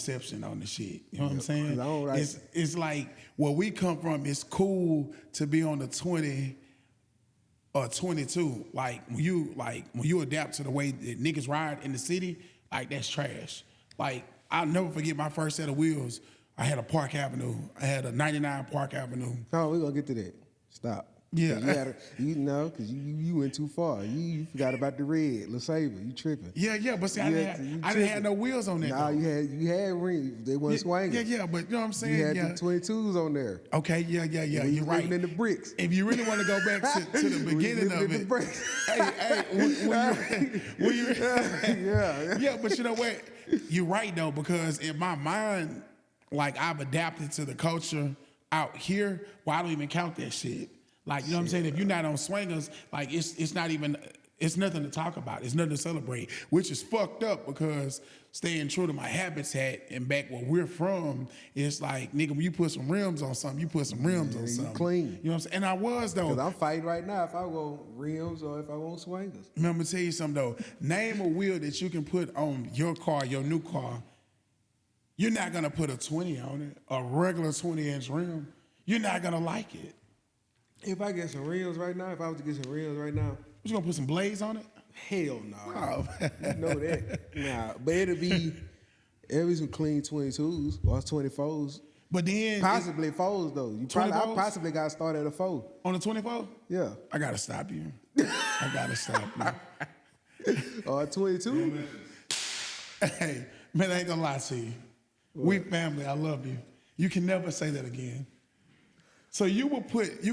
perception on the shit. You know what I'm saying? I don't like- It's like where we come from, it's cool to be on the 20 or 22. Like when you adapt to the way that niggas ride in the city, like that's trash. Like I'll never forget my first set of wheels. I had a Park Avenue. I had a 99 Park Avenue. No, we're gonna get to that. Stop. Yeah. You know, because you went too far. You forgot about the red, LeSabre. You tripping. Yeah, but see, I didn't have no wheels on that. Nah, though. you had rings. They weren't swinging. Yeah, but you know what I'm saying? You had the 22s on there. Okay, yeah, you're right. Living in the bricks. If you really want to go back to the beginning of it, yeah, but you know what? You're right though, because in my mind, like I've adapted to the culture out here. Well, I don't even count that shit. Like, you know what I'm saying? If you're not on swingers, like it's not even, it's nothing to talk about. It's nothing to celebrate, which is fucked up because staying true to my habitat and back where we're from, it's like, nigga, when you put some rims on something, you put some rims on something. You clean. You know what I'm saying? And I was though. Because I'm fighting right now if I want rims or if I want swingers. Let me tell you something though. Name a wheel that you can put on your car, your new car. You're not gonna put a 20 on it, a regular 20-inch rim. You're not gonna like it. If I get some rims right now, if I was to get some rims right now, You gonna put some blades on it? hell no. Oh. You know that. Nah, but it'll be some clean 22s or 24s. But then Possibly 4s though. I 24s? possibly got to start at a 4. On the 24? Yeah. I gotta stop you. I gotta stop you. Or a 22. Hey, man, I ain't gonna lie to you. We family, I love you. You can never say that again. So you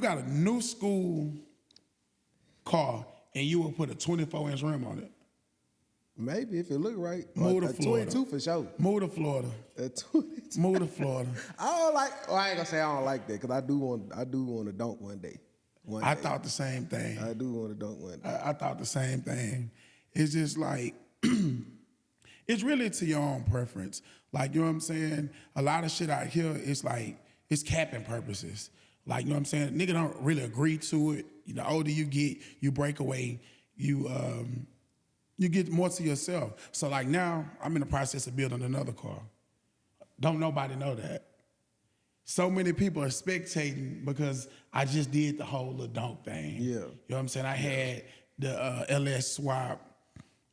got a new school car and you will put a 24-inch rim on it. Maybe if it look right. Move to a Florida. 22 for sure. Move to Florida. A 22. Move to Florida. I don't like. Well, I ain't gonna say I don't like that because I do want to dunk one day. I thought the same thing. I do want to dunk one day. I thought the same thing. It's just like, it's really to your own preference. Like, you know what I'm saying? A lot of shit out here, it's like, it's capping purposes. Like, you know what I'm saying? Nigga don't really agree to it. The older you get, you break away, you get more to yourself. So like now, I'm in the process of building another car. Don't nobody know that. So many people are spectating because I just did the whole little donk thing. Yeah. You know what I'm saying? I had the LS swap,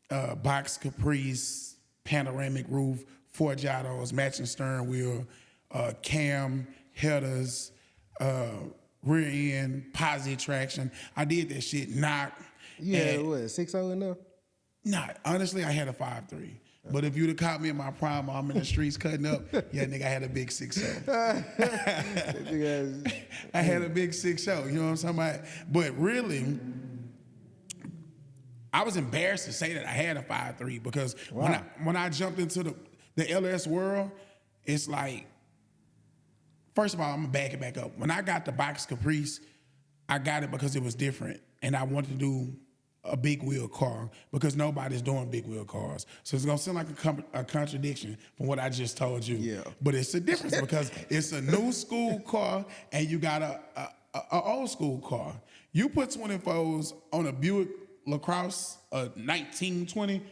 box caprice, panoramic roof, 4 gyros, matching steering wheel, cam, headers, rear end, positive traction. I did that shit. You had what, 6.0 in there? Nah, honestly, I had a 5.3. But if you'd have caught me in my prime, I'm in the streets cutting up, yeah, nigga, I had a big 6.0. I had a big 6.0, you know what I'm talking about? But really, I was embarrassed to say that I had a 5.3 because when I jumped into the LS world, it's like, first of all, I'm gonna back it back up. When I got the box caprice, I got it because it was different, and I wanted to do a big wheel car because nobody's doing big wheel cars. So it's gonna sound like a contradiction from what I just told you. Yeah. But it's a difference because it's a new school car and you got a old school car. You put 24s on a Buick LaCrosse, a 1920,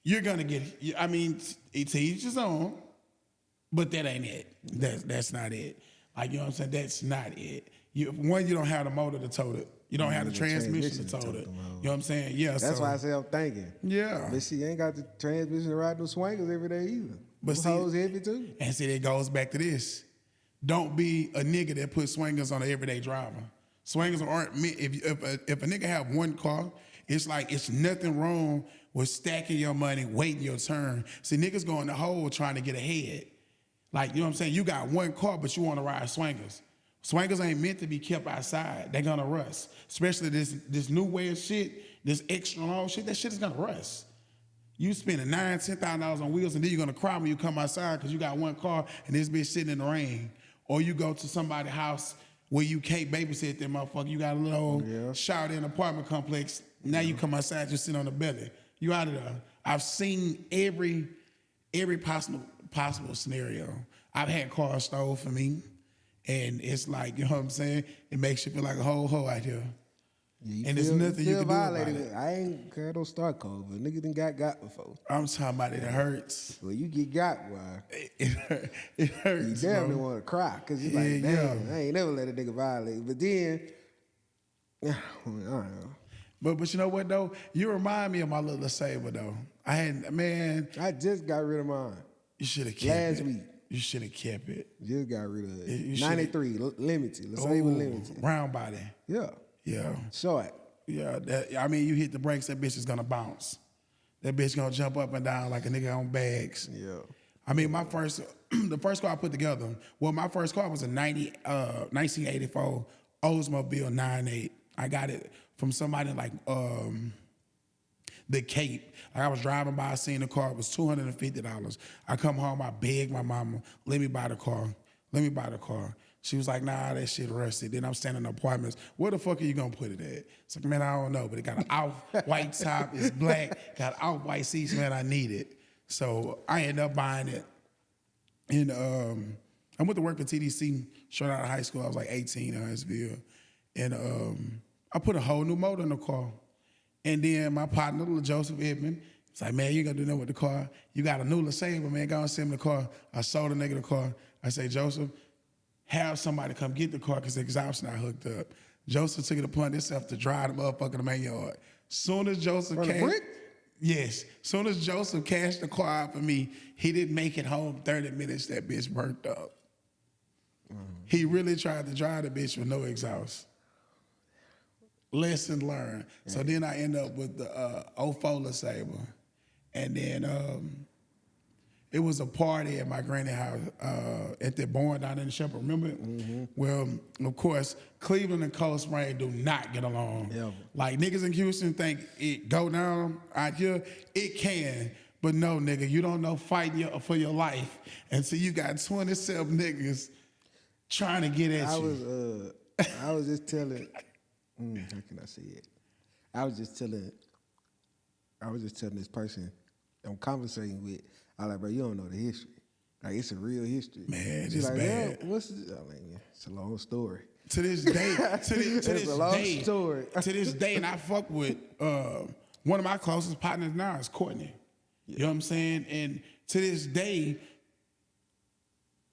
you're gonna get. I mean, it's each his own, but that ain't it. That's not it. Like, you know what I'm saying? That's not it. You don't have the motor to tow it. You don't have the transmission to tow it. You know what I'm saying? Yeah. That's why I say I'm thinking. Yeah. But she ain't got the transmission to ride no swingers every day either. But see, hoes heavy too. And see, that goes back to this. Don't be a nigga that puts swingers on an everyday driver. Swingers aren't meant. If a nigga have one car, it's like it's nothing wrong with stacking your money, waiting your turn. See, niggas go in the hole trying to get ahead. Like, you know what I'm saying? You got one car, but you want to ride swingers. Swingers ain't meant to be kept outside. They're gonna rust. Especially this new way of shit, this extra long shit, that shit is gonna rust. You spending $9,000-$10,000 on wheels and then you're gonna cry when you come outside because you got one car and this bitch sitting in the rain. Or you go to somebody's house where you can't babysit that motherfucker. You got a little shout-in apartment complex. Now you come outside, just sit on the belly. You out of there. I've seen every possible scenario. I've had cars stole from me. And it's like, you know what I'm saying? It makes you feel like a whole hoe out here. Yeah, and there's nothing you can do about violated. it. I ain't girl, don't start cold, but nigga done got before. I'm talking about it hurts. Well, you get got, boy. It hurts, You damn near bro. want to cry because you're Yeah, like, damn, yeah. I ain't never let a nigga violate. But then, I don't know. But you know what though? You remind me of my little saber though. I had man, I just got rid of mine you should have kept last it. week. You should have kept it. Just got rid of it. You shoulda- 93 limited. Let's say limited. Round body. Yeah, Yeah. short. Yeah. I mean, you hit the brakes, that bitch is gonna bounce. That bitch gonna jump up and down like a nigga on bags. Yeah. I mean, the first car I put together, well, my first car was a 1984 Oldsmobile 9.8. I got it from somebody like the Cape. Like I was driving by, I seen the car, it was $250. I come home, I begged my mama, let me buy the car. Let me buy the car. She was like, nah, that shit rusted. Then I'm standing in apartments. Where the fuck are you gonna put it at? It's like, man, I don't know, but it got an off-white top, it's black, got off-white seats, man, I need it. So I ended up buying it. And I went to work at TDC straight out of high school. I was like 18 in Huntsville. And I put a whole new motor in the car. And then my partner, little Joseph Edmond, was like, man, you gonna do nothing with the car. You got a new LeSabre, man, go and send me the car. I sold the nigga the car. I say, Joseph, have somebody come get the car because the exhaust not hooked up. Joseph took it upon himself to drive the motherfucker to the main yard. Soon as Joseph From the came, brick? yes. Soon as Joseph cashed the car out for me, he didn't make it home 30 minutes, that bitch burnt up. He really tried to drive the bitch with no exhaust. Lesson learned. So then I end up with the 04 LeSabre. And then it was a party at my granny house at the barn down in the Shepherd. Remember it? Well, of course, Cleveland and Cold Spring do not get along. Ever. Like niggas in Houston think it go down out here. It can. But no, nigga, you don't know fighting for your life. And so you got 27 niggas trying to get at you. I was just telling, how can I say it? I was just telling this person I'm conversating with, I was like, bro, you don't know the history. Like, it's a real history. Man, She's it's like, bad. yeah, what's this? I'm like, yeah, it's a long story. To this day, It's a long story. To this day, and I fuck with one of my closest partners now is Courtney. You know what I'm saying? And to this day,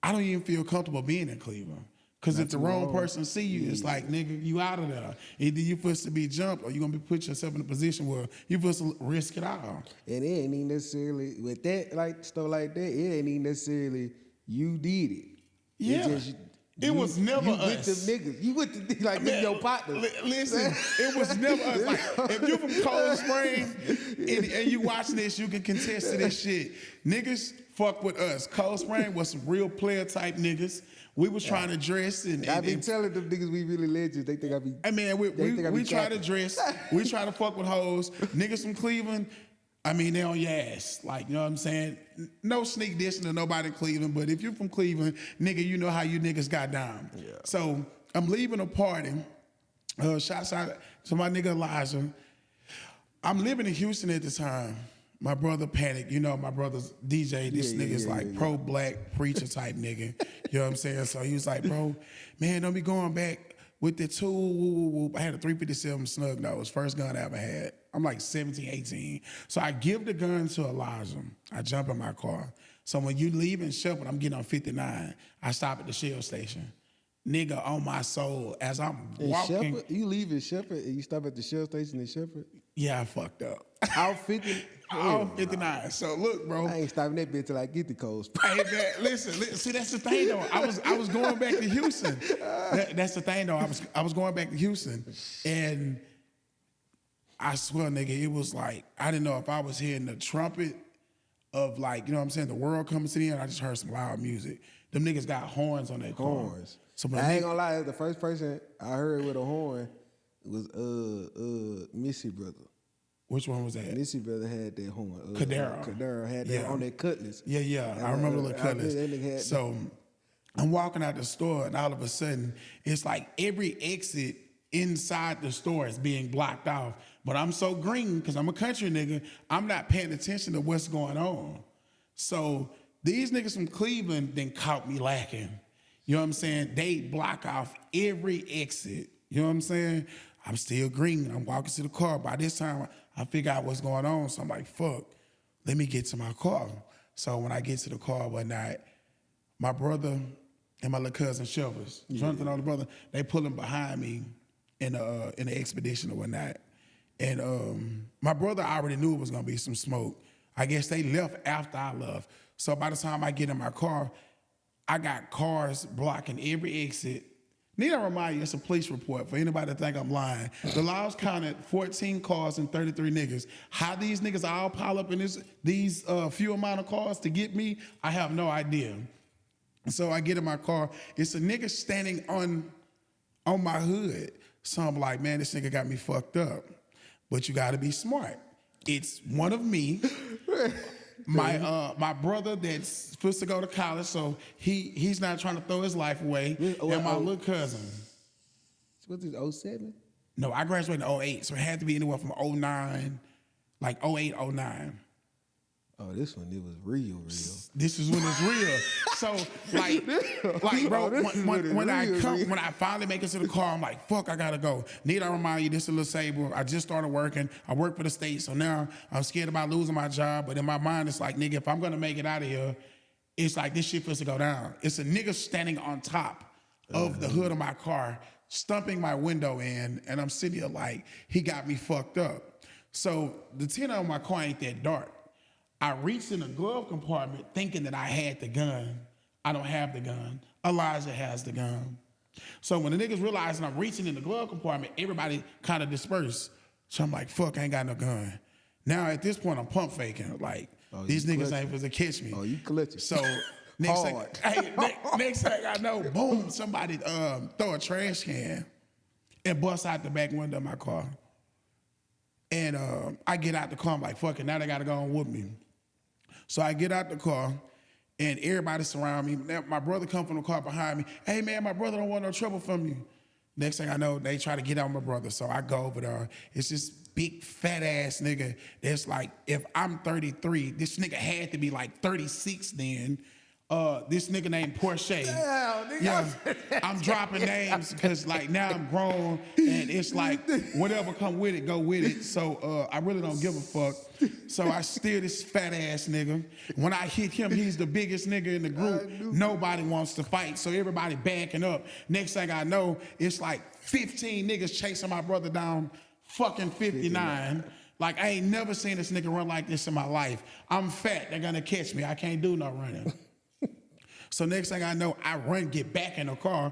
I don't even feel comfortable being in Cleveland. Because if the wrong person see you, it's like, nigga, you out of there. Either you supposed to be jumped or you're going to be put yourself in a position where you're supposed to risk it all. And it ain't even necessarily, with that, like, stuff like that, it ain't even necessarily you did it. Yeah. It was never us. With them niggas. You with the, like, them your partners. Listen, it was never us. Like, if you from Cold Spring and you watching this, you can contest to this shit. Niggas fuck with us. Cold Spring was some real player type niggas. We was trying to dress and I be telling them niggas we really legends. They think I be. I mean, we try to dress. We try to fuck with hoes. Niggas from Cleveland, I mean, they on your ass. Like, you know what I'm saying? No sneak dissing to nobody in Cleveland, but if you're from Cleveland, nigga, you know how you niggas got down. Yeah. So I'm leaving a party. Shouts out to my nigga Elijah. I'm living in Houston at the time. My brother Panic, you know, my brother's DJ. This nigga's like pro-black preacher type nigga. You know what I'm saying? So he was like, bro, man, don't be going back with the tool. I had a 357 snug nose, first gun I ever had. I'm like 17, 18. So I give the gun to Elijah. I jump in my car. So when you leave in Shepherd, I'm getting on 59. I stop at the Shell station. Nigga, on my soul, as I'm walking. Shepherd? You leave in Shepherd and you stop at the Shell station in Shepherd? Yeah, I fucked up. Out 50? Out 59. So look, bro. I ain't stopping that bitch till I get the Cold Spring. Hey man, listen, see that's the thing though. I was going back to Houston. That's the thing though. I was going back to Houston, and I swear, nigga, it was like I didn't know if I was hearing the trumpet of like, you know what I'm saying, the world coming to the end. I just heard some loud music. Them niggas got horns on their car. Horns. So I ain't gonna lie, the first person I heard with a horn was Missy Brother. Which one was that? Missy Brother had that horn. Cadera had that on that Cutlass. Yeah. I remember the Cutlass. So I'm walking out the store, and all of a sudden, it's like every exit inside the store is being blocked off. But I'm so green, because I'm a country nigga, I'm not paying attention to what's going on. So these niggas from Cleveland then caught me lacking. You know what I'm saying? They block off every exit. You know what I'm saying? I'm still green. I'm walking to the car. By this time, I figure out what's going on. So I'm like, fuck, let me get to my car. So when I get to the car one night, my brother and my little cousin Shelvers, Jonathan, older brother, they pulling behind me in the expedition or whatnot. And my brother already knew it was gonna be some smoke. I guess they left after I left. So by the time I get in my car, I got cars blocking every exit. Need I remind you, it's a police report for anybody that think I'm lying. The laws counted 14 cars and 33 niggas. How these niggas all pile up in these few amount of cars to get me, I have no idea. So I get in my car. It's a nigga standing on my hood. So I'm like, man, this nigga got me fucked up. But you gotta be smart. It's one of me. My brother that's supposed to go to college, so he's not trying to throw his life away. And my little cousin. What's this, 07? No, I graduated in 08, so it had to be anywhere from 09, like 08, 09. Oh, this one, it was real. This is when it's real. So, like, bro, when I finally make it to the car, I'm like, fuck, I gotta go. Need I remind you, this is LeSable. I just started working. I work for the state, so now I'm scared about losing my job. But in my mind, it's like, nigga, if I'm gonna make it out of here, it's like this shit supposed to go down. It's a nigga standing on top of the hood of my car, stumping my window in, and I'm sitting here like, he got me fucked up. So the tent on my car ain't that dark. I reached in the glove compartment thinking that I had the gun. I don't have the gun. Elijah has the gun. So when the niggas realized I'm reaching in the glove compartment, everybody kind of dispersed. So I'm like, fuck, I ain't got no gun. Now at this point, I'm pump faking. Like, these niggas ain't supposed to catch me. Oh, you clutching. So next thing I know, boom, somebody throw a trash can and bust out the back window of my car. And I get out the car, I'm like, fuck it, now they gotta go and whoop me. So I get out the car, and everybody surround me. My brother come from the car behind me. Hey, man, my brother don't want no trouble from you. Next thing I know, they try to get on my brother. So I go over there. It's this big, fat-ass nigga that's like, if I'm 33, this nigga had to be like 36 then. This nigga named Porsche. Yeah, I'm dropping names because like now I'm grown and it's like whatever come with it, go with it. So I really don't give a fuck. So I steer this fat ass nigga. When I hit him, he's the biggest nigga in the group. Nobody wants to fight, so everybody backing up. Next thing I know, it's like 15 niggas chasing my brother down fucking 59. Like I ain't never seen this nigga run like this in my life. I'm fat, they're gonna catch me. I can't do no running. So next thing I know, I run, get back in the car.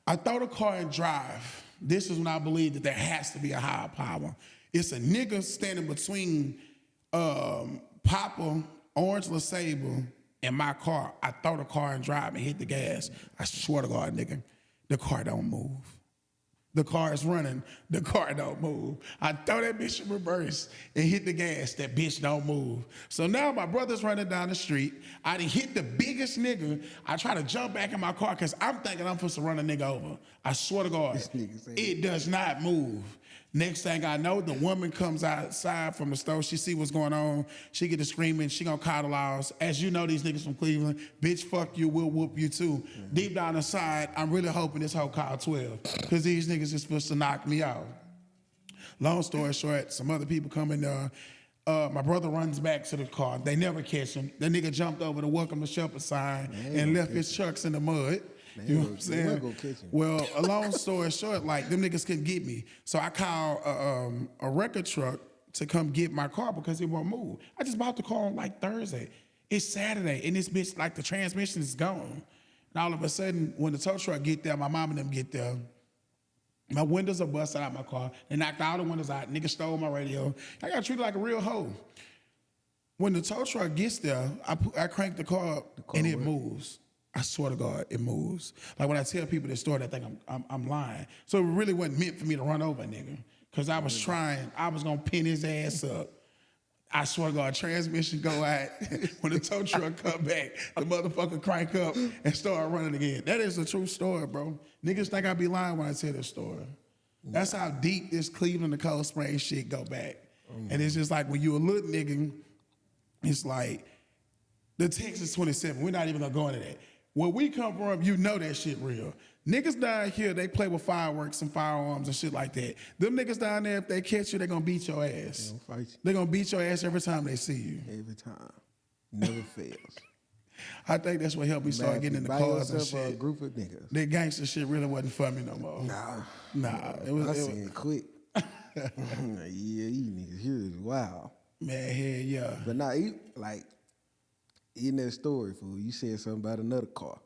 I throw the car and drive. This is when I believe that there has to be a higher power. It's a nigga standing between Papa, Orange LeSable, and my car. I throw the car and drive and hit the gas. I swear to God, nigga, the car don't move. The car is running, the car don't move. I throw that bitch in reverse and hit the gas, that bitch don't move. So now my brother's running down the street. I done hit the biggest nigga. I try to jump back in my car because I'm thinking I'm supposed to run a nigga over. I swear to God, it does not move. Next thing I know, the woman comes outside from the store. She see what's going on. She get to screaming. She gonna call the laws. As you know, these niggas from Cleveland, bitch, fuck you, we'll whoop you too. Mm-hmm. Deep down inside, I'm really hoping this hoe called 12 because these niggas is supposed to knock me out. Long story short, some other people come in there. My brother runs back to the car. They never catch him. The nigga jumped over the welcome to Shepherd sign and left his chucks in the mud. You know what I'm saying? Well, a long story short, like, them niggas couldn't get me. So I called a record truck to come get my car because it won't move. I just bought the car on, like, Thursday. It's Saturday, and this bitch, like, the transmission is gone. And all of a sudden, when the tow truck get there, my mom and them get there, my windows are busted out my car. They knocked all the windows out. Nigga stole my radio. I got treated like a real hoe. When the tow truck gets there, I crank the car up, and it moves. I swear to God, it moves. Like when I tell people this story, they think I'm lying. So it really wasn't meant for me to run over a nigga. Because I was trying, I was gonna pin his ass up. I swear to God, transmission go out. When the tow truck come back, the motherfucker crank up and start running again. That is a true story, bro. Niggas think I be lying when I tell this story. That's how deep this Cleveland to Cold Springs shit go back. And it's just like when you a little nigga, it's like the Texas 27, we're not even gonna go into that. Where we come from, you know that shit real. Niggas down here, they play with fireworks and firearms and shit like that. Them niggas down there, if they catch you, they gonna beat your ass. They gonna fight you. They gonna beat your ass every time they see you. Every time. Never fails. I think that's what helped me start getting in the By cars and yourself or a shit. group of niggas. That gangster shit really wasn't for me no more. Nah. I seen it quick. Yeah, you niggas here is wild. Man, hell yeah. But nah, in that story, fool, you said something about another car.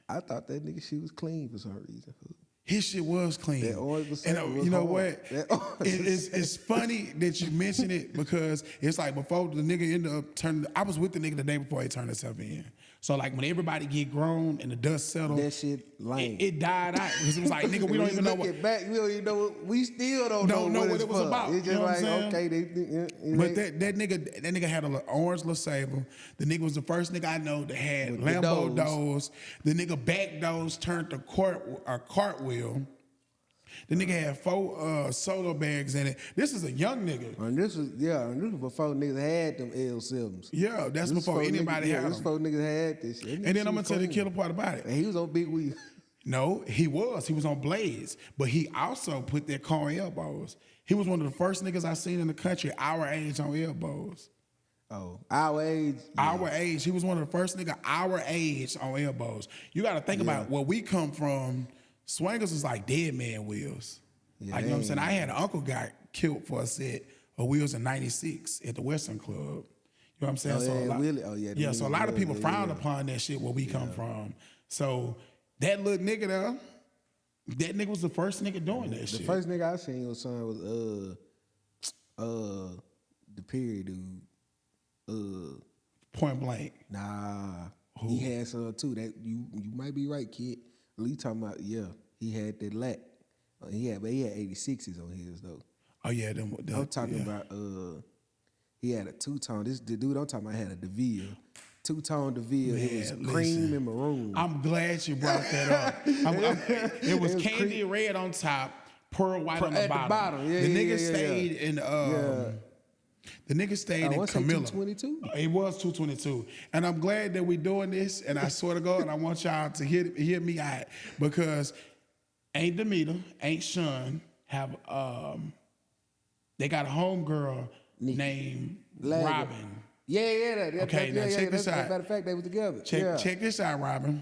I thought that nigga shit was clean for some reason, fool. His shit was clean. That orange was And you know hard. what? It's funny that you mention it because it's like before the nigga ended up turning, I was with the nigga the day before he turned himself in. So like when everybody get grown and the dust settled, That shit lame. it died out because it was like, nigga, we don't even know what. Back, we don't even know. We still don't know what it was about. It's just You know what like, I'm saying? okay, But that nigga had a little orange LeSabre. The nigga was the first nigga I know that had With the Lambo doors. doors. The nigga back doors turned to cartwheel. The nigga had 4 soda bags in it. This is a young nigga. And this was before niggas had them L7s. Yeah, that's This before anybody had This them. before niggas had this shit. And then I'm gonna tell you the killer part about it. And he was on big wheels. No, he was. He was on blades, but he also put that car on elbows. He was one of the first niggas I seen in the country our age on elbows. Oh, our age. Our age. He was one of the first nigga our age on elbows. You got to think about where we come from. Swangers is like dead man wheels. Yeah, Like, you know what I'm saying? I had an uncle got killed for a set of wheels in '96 at the Western Club. You know what I'm saying? Oh, so yeah, a lot, Willie. Oh, yeah, the so a niggas lot of love people that, frown yeah. upon that shit where we come from. So that little nigga there, that nigga was the first nigga doing that shit. The first nigga I seen was son was the period dude. Point blank. Nah, he had some too. That you might be right, kid. Lee talking about he had that lack. He had 86s on his though. Oh yeah, I'm talking about he had a two-tone. The dude I'm talking about had a DeVille. Two-tone DeVille. It was Man, cream listen. and maroon. I'm glad you brought that up. It was candy red on top, pearl white on the at bottom. the bottom. Yeah, the yeah, nigga yeah, stayed in the nigga stayed in what's it, Camilla. 222? It was 222. And I'm glad that we're doing this, and I swear to God, I want y'all to hear me out because Ain't Demeter, Ain't Sean have they got a homegirl named Lager. Robin. Yeah. Okay, now check this out. Matter of fact, they was together. Check this out, Robin.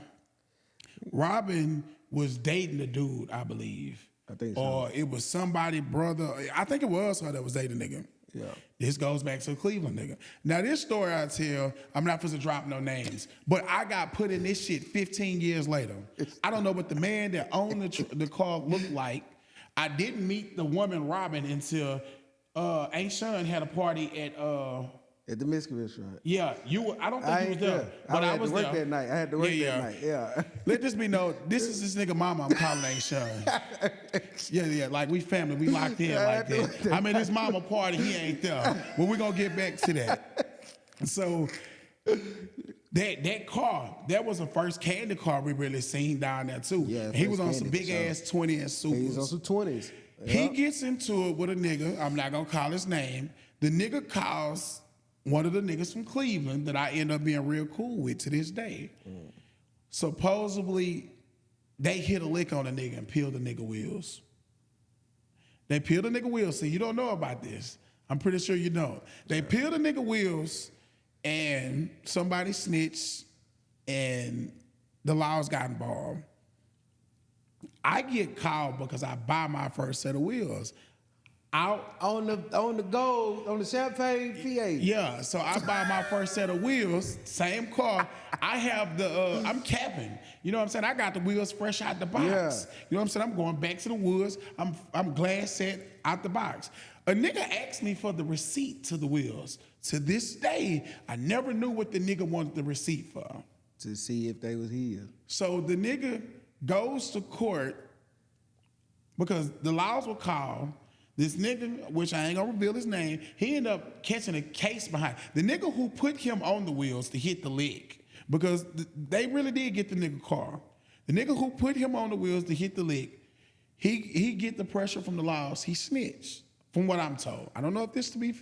Robin was dating a dude, I believe. I think so. Or it was somebody, brother. I think it was her that was dating a nigga. Yeah. This goes back to the Cleveland nigga. Now, this story I tell, I'm not supposed to drop no names, but I got put in this shit 15 years later. I don't know what the man that owned the car looked like. I didn't meet the woman Robin until Aunt Sean had a party At the Mexican restaurant. yeah, I don't think you was there. But I was had to work there. that night. I had to work that night. Yeah. Let this be known. This is this nigga mama I'm calling Aunt Sean. Yeah. Like we family. We locked in like that. I'm at his mama party. He ain't there. But we're going to get back to that. So that car, that was the first candy car we really seen down there too. Yeah, he was first on some candy, big for ass 20 and supers. He was on some 20s. He gets into it with a nigga. I'm not going to call his name. The nigga calls one of the niggas from Cleveland that I end up being real cool with to this day. Supposedly, they hit a lick on the nigga and peeled the nigga wheels. They peeled the nigga wheels. See, you don't know about this. I'm pretty sure you don't. They peeled the nigga wheels and somebody snitched and the laws got involved. I get called because I buy my first set of wheels. Out on the gold, on the Champagne PA. Yeah, so I buy my first set of wheels, same car. I have I'm capping. You know what I'm saying? I got the wheels fresh out the box. Yeah. You know what I'm saying? I'm going back to the woods. I'm glass set out the box. A nigga asked me for the receipt to the wheels. To this day, I never knew what the nigga wanted the receipt for. To see if they was here. So the nigga goes to court because the laws were called. This nigga, which I ain't gonna reveal his name, he ended up catching a case behind. The nigga who put him on the wheels to hit the lick, because they really did get the nigga car. The nigga who put him on the wheels to hit the lick, he get the pressure from the laws. He snitched, from what I'm told. I don't know if this to be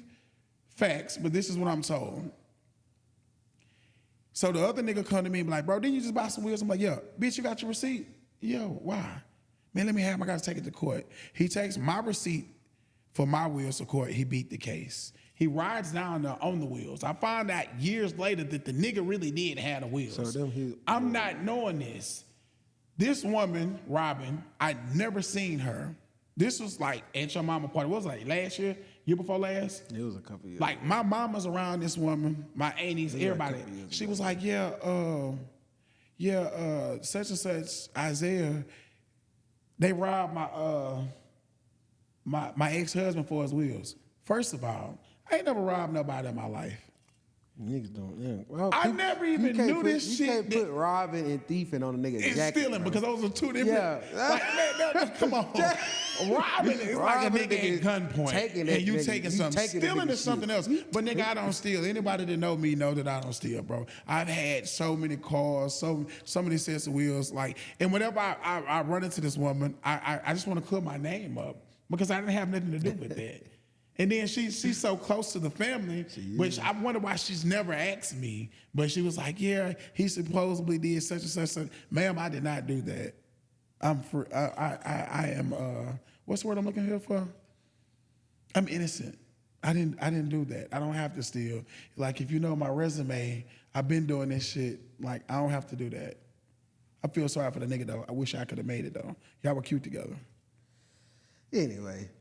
facts, but this is what I'm told. So the other nigga come to me and be like, bro, didn't you just buy some wheels? I'm like, yeah. Bitch, you got your receipt? Yo, why? Man, let me have him. I got to take it to court. He takes my receipt for my wheels to court. He beat the case. He rides down there on the wheels. I found out years later that the nigga really did have the wheels. So I'm not knowing this. This woman, Robin, I'd never seen her. This was like at your mama party. What was it, like last year? Year before last? It was a couple years. Like my mama's around this woman, my aunties, everybody. She was like, such and such, Isaiah, they robbed my ex-husband for his wheels. First of all, I ain't never robbed nobody in my life. Niggas don't. Yeah. Well, I never even knew this shit. You can't put robbing and thieving on a nigga's It's jacket. stealing, bro. because those are two different. Yeah. Like, man, come on. Robbing is like a nigga at gunpoint, and you taking something. Stealing is something else. But nigga, I don't steal. Anybody that know me know that I don't steal, bro. I've had so many cars, so many sets of wheels. Like, and whenever I run into this woman, I just want to clear my name up because I didn't have nothing to do with that. And then she's so close to the family, which I wonder why she's never asked me. But she was like, yeah, he supposedly did such and such. Ma'am, I did not do that. I'm free. I am, what's the word I'm looking here for? I'm innocent. I didn't do that. I don't have to steal. Like, if you know my resume, I've been doing this shit. Like, I don't have to do that. I feel sorry for the nigga, though. I wish I could have made it, though. Y'all were cute together. Anyway.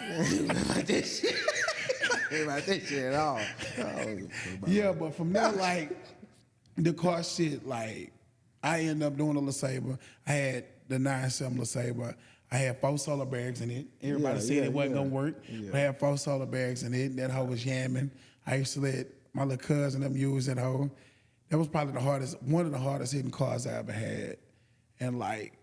Ain't about this shit. Ain't about this shit at all. Yeah, but from there, like, the car shit, like, I ended up doing a LeSabre. I had the 9.7 LeSabre. I had 4 solar bags in it. Everybody said it wasn't gonna work. But I had 4 solar bags in it. That hoe was yamming. I used to let my little cousin them use that hoe. That was probably one of the hardest hitting cars I ever had. And like,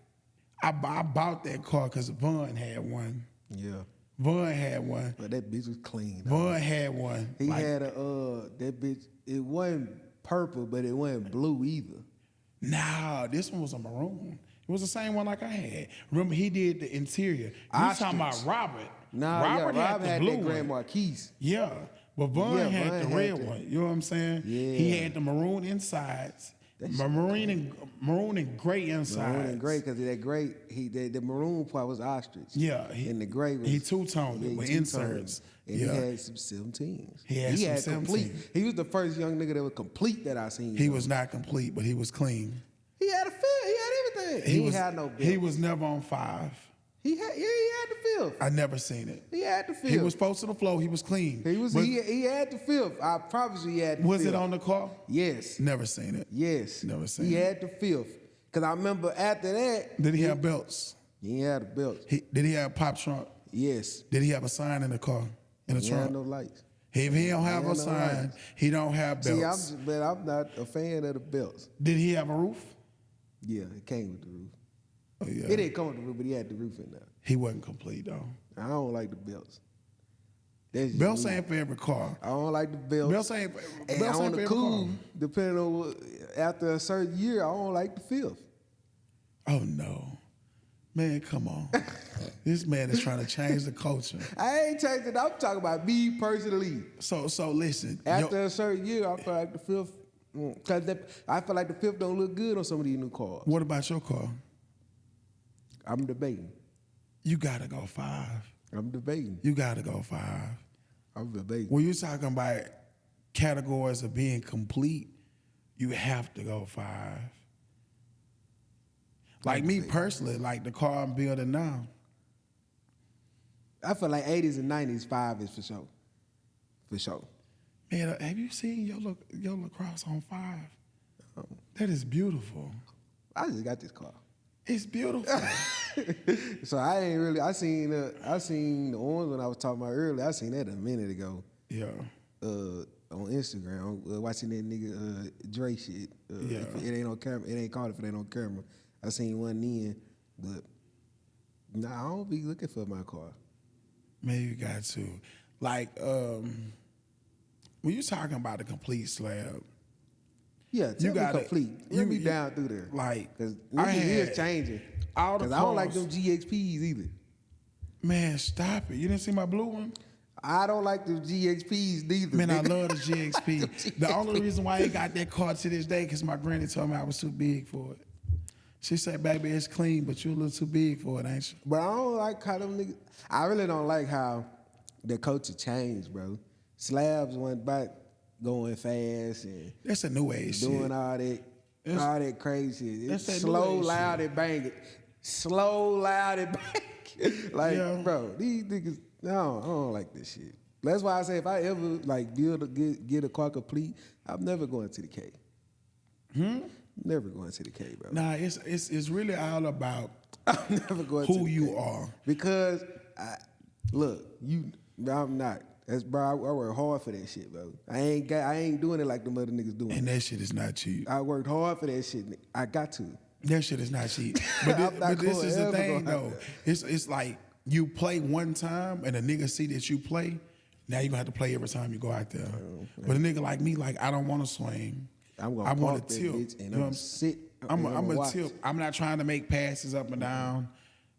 I bought that car because Vaughn had one. Yeah. Vaughn had one. But that bitch was clean. Vaughn had one. He had that bitch, it wasn't purple, but it wasn't blue either. Nah, this one was a maroon. It was the same one like I had. Remember, he did the interior. You talking about Robert. Nah, Robert Rob had the blue that Grand one. Marquise. Yeah, but Vaughn had the red that. one. You know what I'm saying? Yeah. He had the maroon insides. Maroon and gray insides. Maroon and gray, because that gray, the maroon part was ostrich. Yeah. And the gray was... He two-toned it with inserts. And he had some 17s. He had some complete. 17s. He was the first young nigga that was complete that I seen. He was not complete, but he was clean. He had a fifth. He had everything. He had no bill. He was never on 5. He had the fifth. I never seen it. He had the fifth. He was close to the flow. He was clean. He had the fifth. I promise you he had the fifth. Was it on the car? Yes. Never seen it. Yes. Never seen it. He had the fifth. Because I remember after that... Did he have belts? He had a belt. Did he have pop trunk? Yes. Did he have a sign in the car? In the He trunk? had no lights. If he don't have a sign, he don't have belts. See, I'm not a fan of the belts. Did he have a roof? Yeah, it came with the roof. Oh, yeah. It didn't come with the roof, but he had the roof in there. He wasn't complete, though. I don't like the belts. Belts ain't for every car. I don't like the belts. Belts ain't and for on every the cool, car. depending on after a certain year, I don't like the fifth. Oh, no. Man, come on. This man is trying to change the culture. I ain't changing it. I'm talking about me personally. So listen. After a certain year, I feel like the fifth, because I feel like the fifth don't look good on some of these new cars. What about your car? I'm debating. You gotta go 5. I'm debating. You gotta go 5. I'm debating. When you're talking about categories of being complete, you have to go 5. Like me personally, like the car I'm building now. I feel like 80s and 90s, 5 is for sure. For sure. Man, have you seen your LaCrosse on 5? That is beautiful. I just got this car. It's beautiful. So I ain't really. I seen the orange one I was talking about earlier. I seen that a minute ago. Yeah. On Instagram, watching that nigga Dre shit. Yeah. If it ain't on camera. It ain't called if it ain't on camera. I seen one then, but nah, I don't be looking for my car. Man, you got to. Like, when you talking about a complete slab. Yeah, tell me complete. Let me down through there. Like, because niggas is changing. Because I don't like them GXPs either. Man, stop it. You didn't see my blue one? I don't like the GXPs neither. Man, I nigga. love the GXP. The only reason why I ain't got that car to this day, because my granny told me I was too big for it. She said, baby, it's clean, but you a little too big for it, ain't you? But I don't like how them niggas. I really don't like how the culture changed, bro. Slabs went back going fast and That's a new age doing shit. all that crazy shit. That's It's that new slow, age loud, shit. and banging. Slow, loud, and banging. Like, Yeah. bro, these niggas, no, I don't like this shit. That's why I say if I ever like get a car complete, I'm never going to the K. Never going to the K, bro. Nah, it's really all about I'm never going to who the you K. are. Because look, I'm not. That's bro. I work hard for that shit, bro. I ain't doing it like them other niggas doing. And that shit is not cheap. I worked hard for that shit. I got to. That shit is not cheap. I'm not But this gonna is the ever thing go out though. there. It's like you play one time and a nigga see that you play. Now you gonna have to play every time you go out there. But a nigga like me, like I don't want to swing. I'm I gonna want park to that tilt. bitch and You know I'm what gonna sit. I'm and a watch. tip. I'm not trying to make passes up and down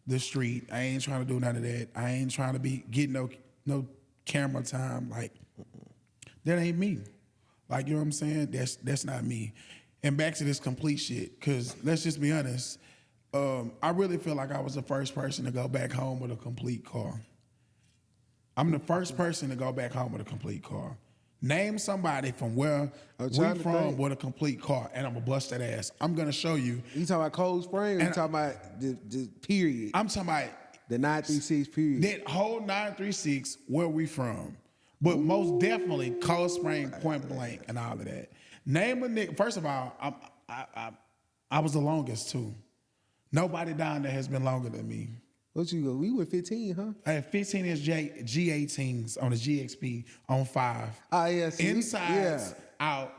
the street. I ain't trying to do none of that. I ain't trying to get no camera time. Like that ain't me. Like you know what I'm saying? That's not me. And back to this complete shit, cause let's just be honest. I really feel like I was the first person to go back home with a complete car. I'm the first person to go back home with a complete car. Name somebody from where I'm we trying to from think. with a complete car, and I'm gonna bust that ass. I'm gonna show you. You talking about Cold Spring? Or you And- talking about the period? I'm talking about The 936 period. that whole 936, where we from. But most definitely Cold Spring, Point Blank, and all of that. Name a nigga. First of all, I was the longest too. Nobody down there has been longer than me. What you go? We went 15, huh? I had 15-inch G18s on the GXP on 5. Ah, yeah. See, Insides, out,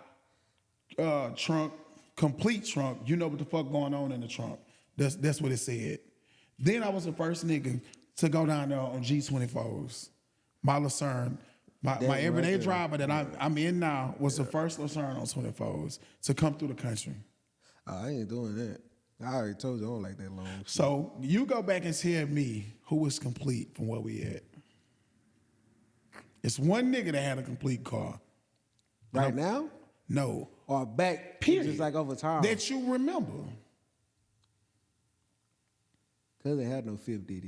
trunk, complete trunk. You know what the fuck going on in the trunk. That's what it said. Then I was the first nigga to go down there on G24s. My Lucerne, my That everyday right there. driver that I'm in now was the first Lucerne on 24s to come through the country. Oh, I ain't doing that. I already told you I don't like that long shit. So you go back and tell me who was complete from where we at. It's one nigga that had a complete car. Right now? No. Or back, Period. just like over time? That you remember. Cuz they had no fifth, did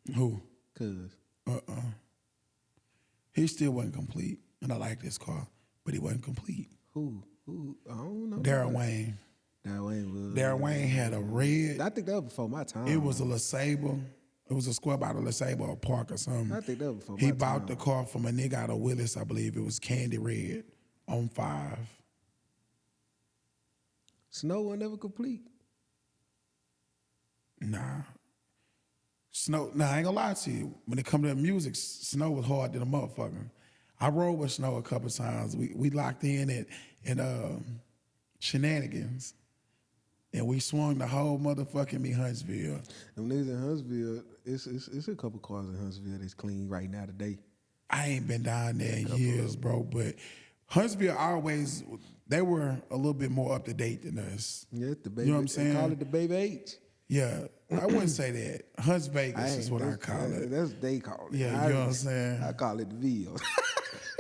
he? Who? Cuz. He still wasn't complete. And I like this car, but he wasn't complete. Who? I don't know. Darryl Wayne. Darryl Wayne was. Darryl Wayne had a red. I think that was before my time. It was a LeSabre. It was a square bottle LeSabre or Park or something. I think that was before He my bought time. the car from a nigga out of Willis, I believe. It was candy red on 5. Snow was never complete. Nah. I ain't gonna lie to you. When it come to music, Snow was hard than a motherfucker. I rode with Snow a couple times. We locked in at Shenanigans. And we swung the whole motherfucking me Huntsville. Them niggas in Huntsville, it's a couple cars in Huntsville that's clean right now today. I ain't been down there in years, bro. But Huntsville always, they were a little bit more up to date than us. Yeah, it's the baby. You know what I'm They saying? call it the Baby H. Yeah, I wouldn't say that. Hunts Vegas is what I call it. That's they call it. Yeah, you know what I'm saying? I call it the Ville.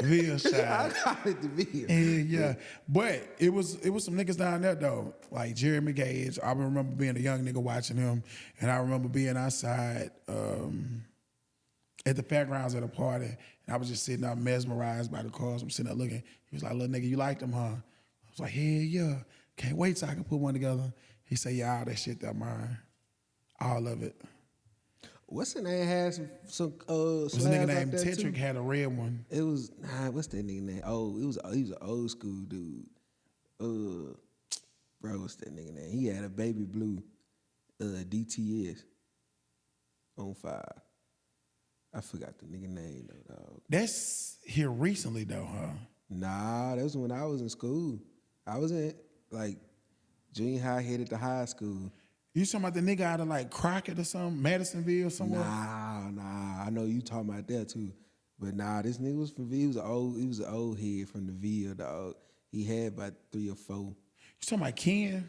Ville I side. call it the Ville. Yeah, but it was some niggas down there though, like Jeremy Gage. I remember being a young nigga watching him, and I remember being outside at the fairgrounds at a party, and I was just sitting there mesmerized by the cars. I'm sitting there looking. He was like, "Little nigga, you like them, huh?" I was like, "Hell yeah, can't wait till I can put one together." He said, "Yeah, all that shit that mine, all of it." What's the name? Had some It was a slabs nigga out named there, Tetrick too? had a red one. It was what's that nigga name? Oh, he was an old school dude. Bro, what's that nigga name? He had a baby blue DTS on 5. I forgot the nigga name though, dog. That's here recently though, huh? Nah, that was when I was in school. I was in like junior high, headed to high school. You talking about the nigga out of like Crockett or something, Madisonville or somewhere? Nah. I know you talking about that too. But nah, this nigga was from he was an old head from the Ville, dog. He had about 3 or 4. You talking about Ken?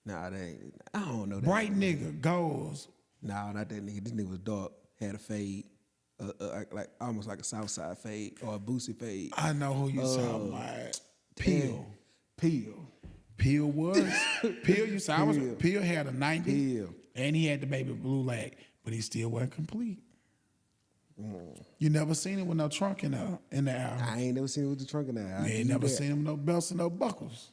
Nah, that ain't. I don't know that. Bright nigga, goals. Nah, not that nigga. This nigga was dark. Had a fade. like almost like a Southside fade or a Boosie fade. I know who you talking about. Peel. Peel. Peel was Peel. You said Peel had a 90, Peel. and he had the baby blue lag, but he still wasn't complete. You never seen him with no trunk in the album. I ain't never seen it with the trunk in there. You ain't never seen him with no belts and no buckles.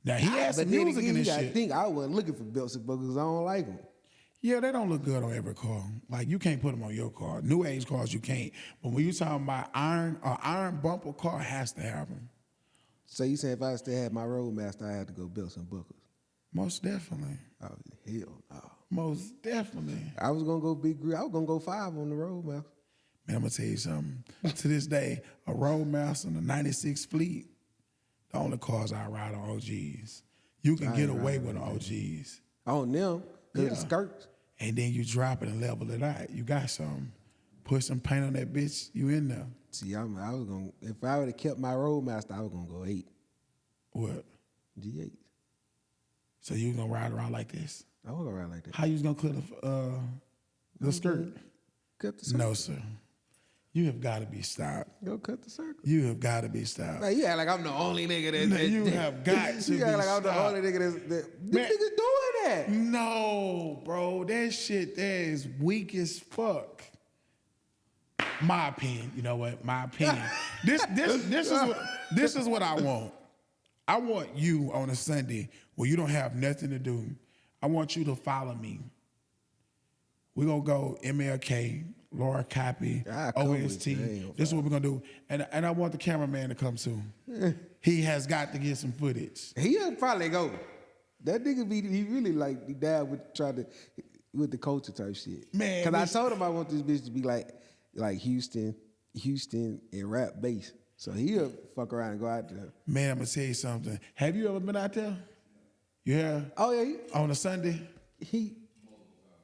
Now he had some But then music again, in you this gotta shit. think I wasn't looking for belts and buckles. I don't like them. Yeah, they don't look good on every car. Like you can't put them on your car. New age cars you can't. But when you talking about iron bumper car has to have them. So you saying if I still had my Roadmaster, I had to go belts and buckles? Most definitely. Oh hell no. Most definitely. I was gonna go big grill. I was gonna go 5 on the Roadmaster. Man, I'm gonna tell you something. To this day, a Roadmaster and a '96 Fleet, the only cars I ride on OGs. You can get away with OGs. On them, cause the skirts. And then you drop it and level it out. You got some. Put some paint on that bitch. You in there. See, I was gonna. If I would have kept my Roadmaster, I was gonna go 8 What? G8. So you gonna ride around like this? I was gonna ride like that. How you gonna clear the skirt? Cut the circle. No, sir. You have got to be stopped. Go cut the circle. You have got to be stopped. Like, you act like I'm the only nigga that. No, you have got to be You act like I'm the stopped. only nigga that. Them Man. niggas doing that. No, bro. That shit there is weak as fuck. My opinion. You know what? My opinion. This is what I want. I want you on a Sunday where you don't have nothing to do. I want you to follow me. We're gonna go MLK, Laura Copy, I come with OST. you. I ain't This is what we're gonna do. And I want the cameraman to come too. He has got to get some footage. He'll probably go. That nigga he really like he died with with the culture type shit. Man, Cause I told him I want this bitch to be like Houston and rap bass. So he'll fuck around and go out there. Man, I'm gonna tell you something. Have you ever been out there? Yeah. Oh yeah, On a Sunday?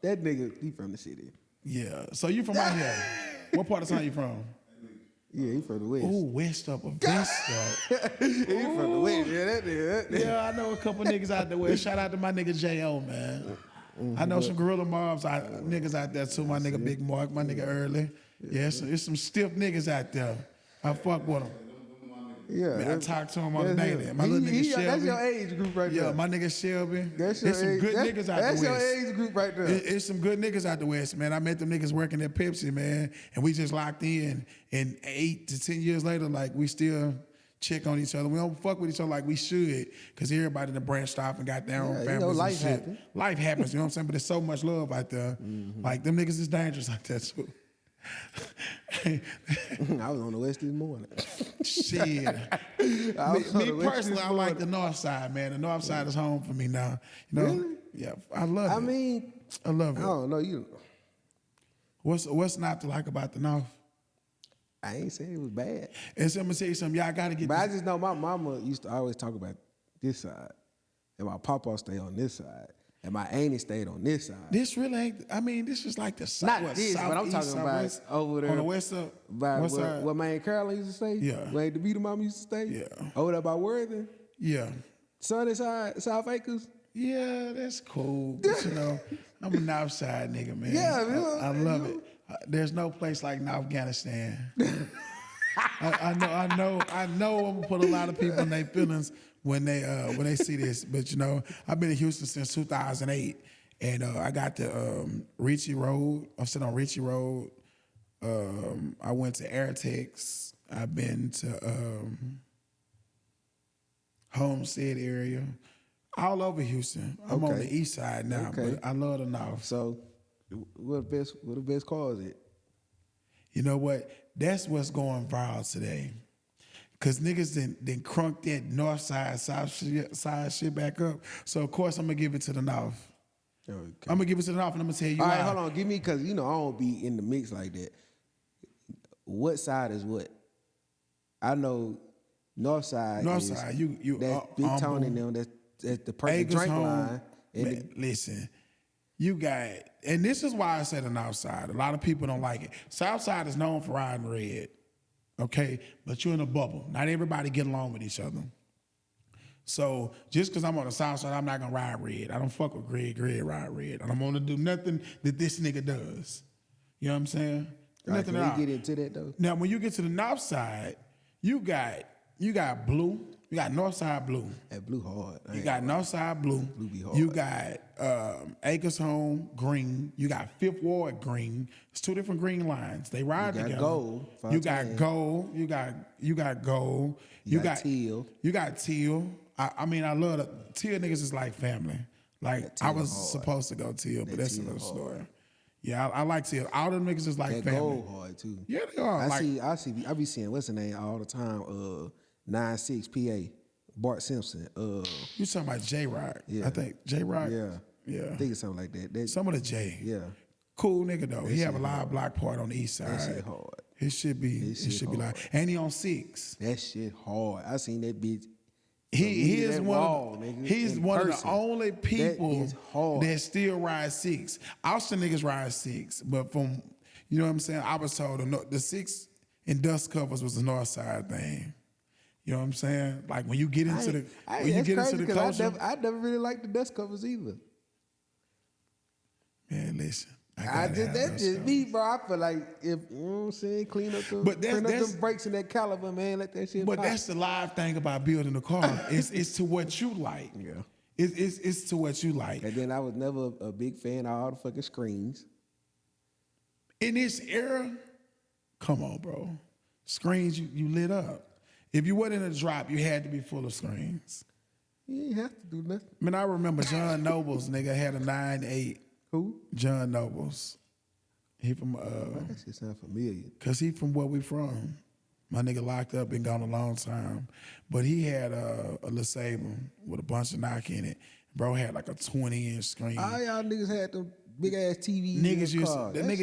that nigga, he from the city. Yeah. So you from out here? What part of town you from? Yeah, he from the West. Ooh, west up of Vista. He from the West. Yeah, that nigga. Yeah, I know a couple niggas out there. West. Shout out to my nigga J.O., man. I know some gorilla mobs niggas out there too. My nigga Big Mark, my nigga Early. Yeah, it's some stiff niggas out there. I fuck with them. Yeah, Man, I talk to him on the daily. My little nigga Shelby. That's your age group right there. Yeah, my nigga Shelby. That's There's some good niggas out the That's West. your age group right there. It's some good niggas out the West, man. I met them niggas working at Pepsi, man, and we just locked in. And 8 to 10 years later, like, we still check on each other. We don't fuck with each other like we should, because everybody done branched off and got their own families life and shit. happens. Life happens, you know what I'm saying? But there's so much love out there. Like, them niggas is dangerous out there, too. I was on the West this morning. Shit. me personally, I like the North Side, man. The North Side is home for me now. You know? Really? Yeah, I love it. I mean, I love I it. don't know you. What's not to like about the North? I ain't saying it was bad, And so I'm gonna tell you something. Y'all gotta get but I this. just know my mama used to always talk about this side, and my papa stayed on this side, and my auntie stayed on this side. This really ain't. I mean, this is like the Not this, but I'm talking about over there on the west side. By West side. where my Aunt Carolyn used to stay. Yeah. Where the Vita mama used to stay. Yeah. Over there by Worthing. Yeah, Sunny side, South Acres. yeah, that's cool. But, you know, I'm a North Side nigga, man. Yeah, man. I love it. There's no place like Afghanistan. I know. I'm gonna put a lot of people in their feelings when they see this. But you know, I've been in Houston since 2008, and I got to Ritchie Road. I'm sitting on Ritchie Road. I went to Airtex. I've been to Homestead area, all over Houston. I'm on Okay. the east side now, Okay. but I love the North. So, what the best cars at? You know what? That's what's going viral today. Cause niggas then crunk that north side, south side shit back up. So of course I'm gonna give it to the north. Okay. I'm gonna give it to the north, and I'm gonna tell you All why. right, hold on. Give me, because you know I don't be in the mix like that. What side is what? I know north side. North is side, you that's Big Tony and them. That's the perfect Acres drink home. line. And Man, listen, you got, and this is why I said the north side. A lot of people don't like it. South side is known for riding red, okay? But you're in a bubble. Not everybody get along with each other. So just because I'm on the south side, I'm not gonna ride red. I don't fuck with Greg ride red. I don't want to do nothing that this nigga does. You know what I'm saying? All right, Nothing can at all. we get into that though? Now, when you get to the north side, you got blue. You got north side blue. That blue hard. You got north side blue. Blue be hard. You got Acres Home green. You got Fifth Ward green. It's two different green lines. They ride You got together. gold, You got gold. You got gold. You got teal. You got teal. I mean, I love teal niggas is like family. Like teal I was hard. supposed to go teal, but that's teal another hard. story. Yeah, I like teal. All them niggas is like That family. gold hard too. Yeah, they are. I be seeing what's the name all the time. 96 PA, Bart Simpson. You talking about J Rock? Yeah. I think J Rock. Yeah. I think it's something like that. Some of the J. Yeah. Cool nigga though. He have a live block part on the east side. That shit hard. It should be like, and he on 6. That shit hard. I seen that bitch. He is that one. wall, nigga, He's in one of person. the only people is hard. that still ride 6. Austin niggas ride 6, but from you know what I'm saying. I was told the 6 in dust covers was the north side thing. You know what I'm saying? Like when you get into the culture. I never really liked the dust covers either. Man, listen. That's just me, bro. I feel like if you know what I'm saying, clean up them brakes and that caliber, man. Let that shit. But pop. that's the live thing about building a car. It's to what you like. Yeah. It's to what you like. And then I was never a big fan of all the fucking screens. In this era, come on, bro. Screens you lit up. If you wasn't in a drop, you had to be full of screens. You ain't have to do nothing. I mean, I remember John Nobles, nigga, had a 9.8. Who? John Nobles. He from That shit sound familiar. cause he from where we from. My nigga locked up, been gone a long time. But he had a LeSabre with a bunch of knock in it. Bro had like a 20-inch screen. All y'all niggas had them big ass TVs. Niggas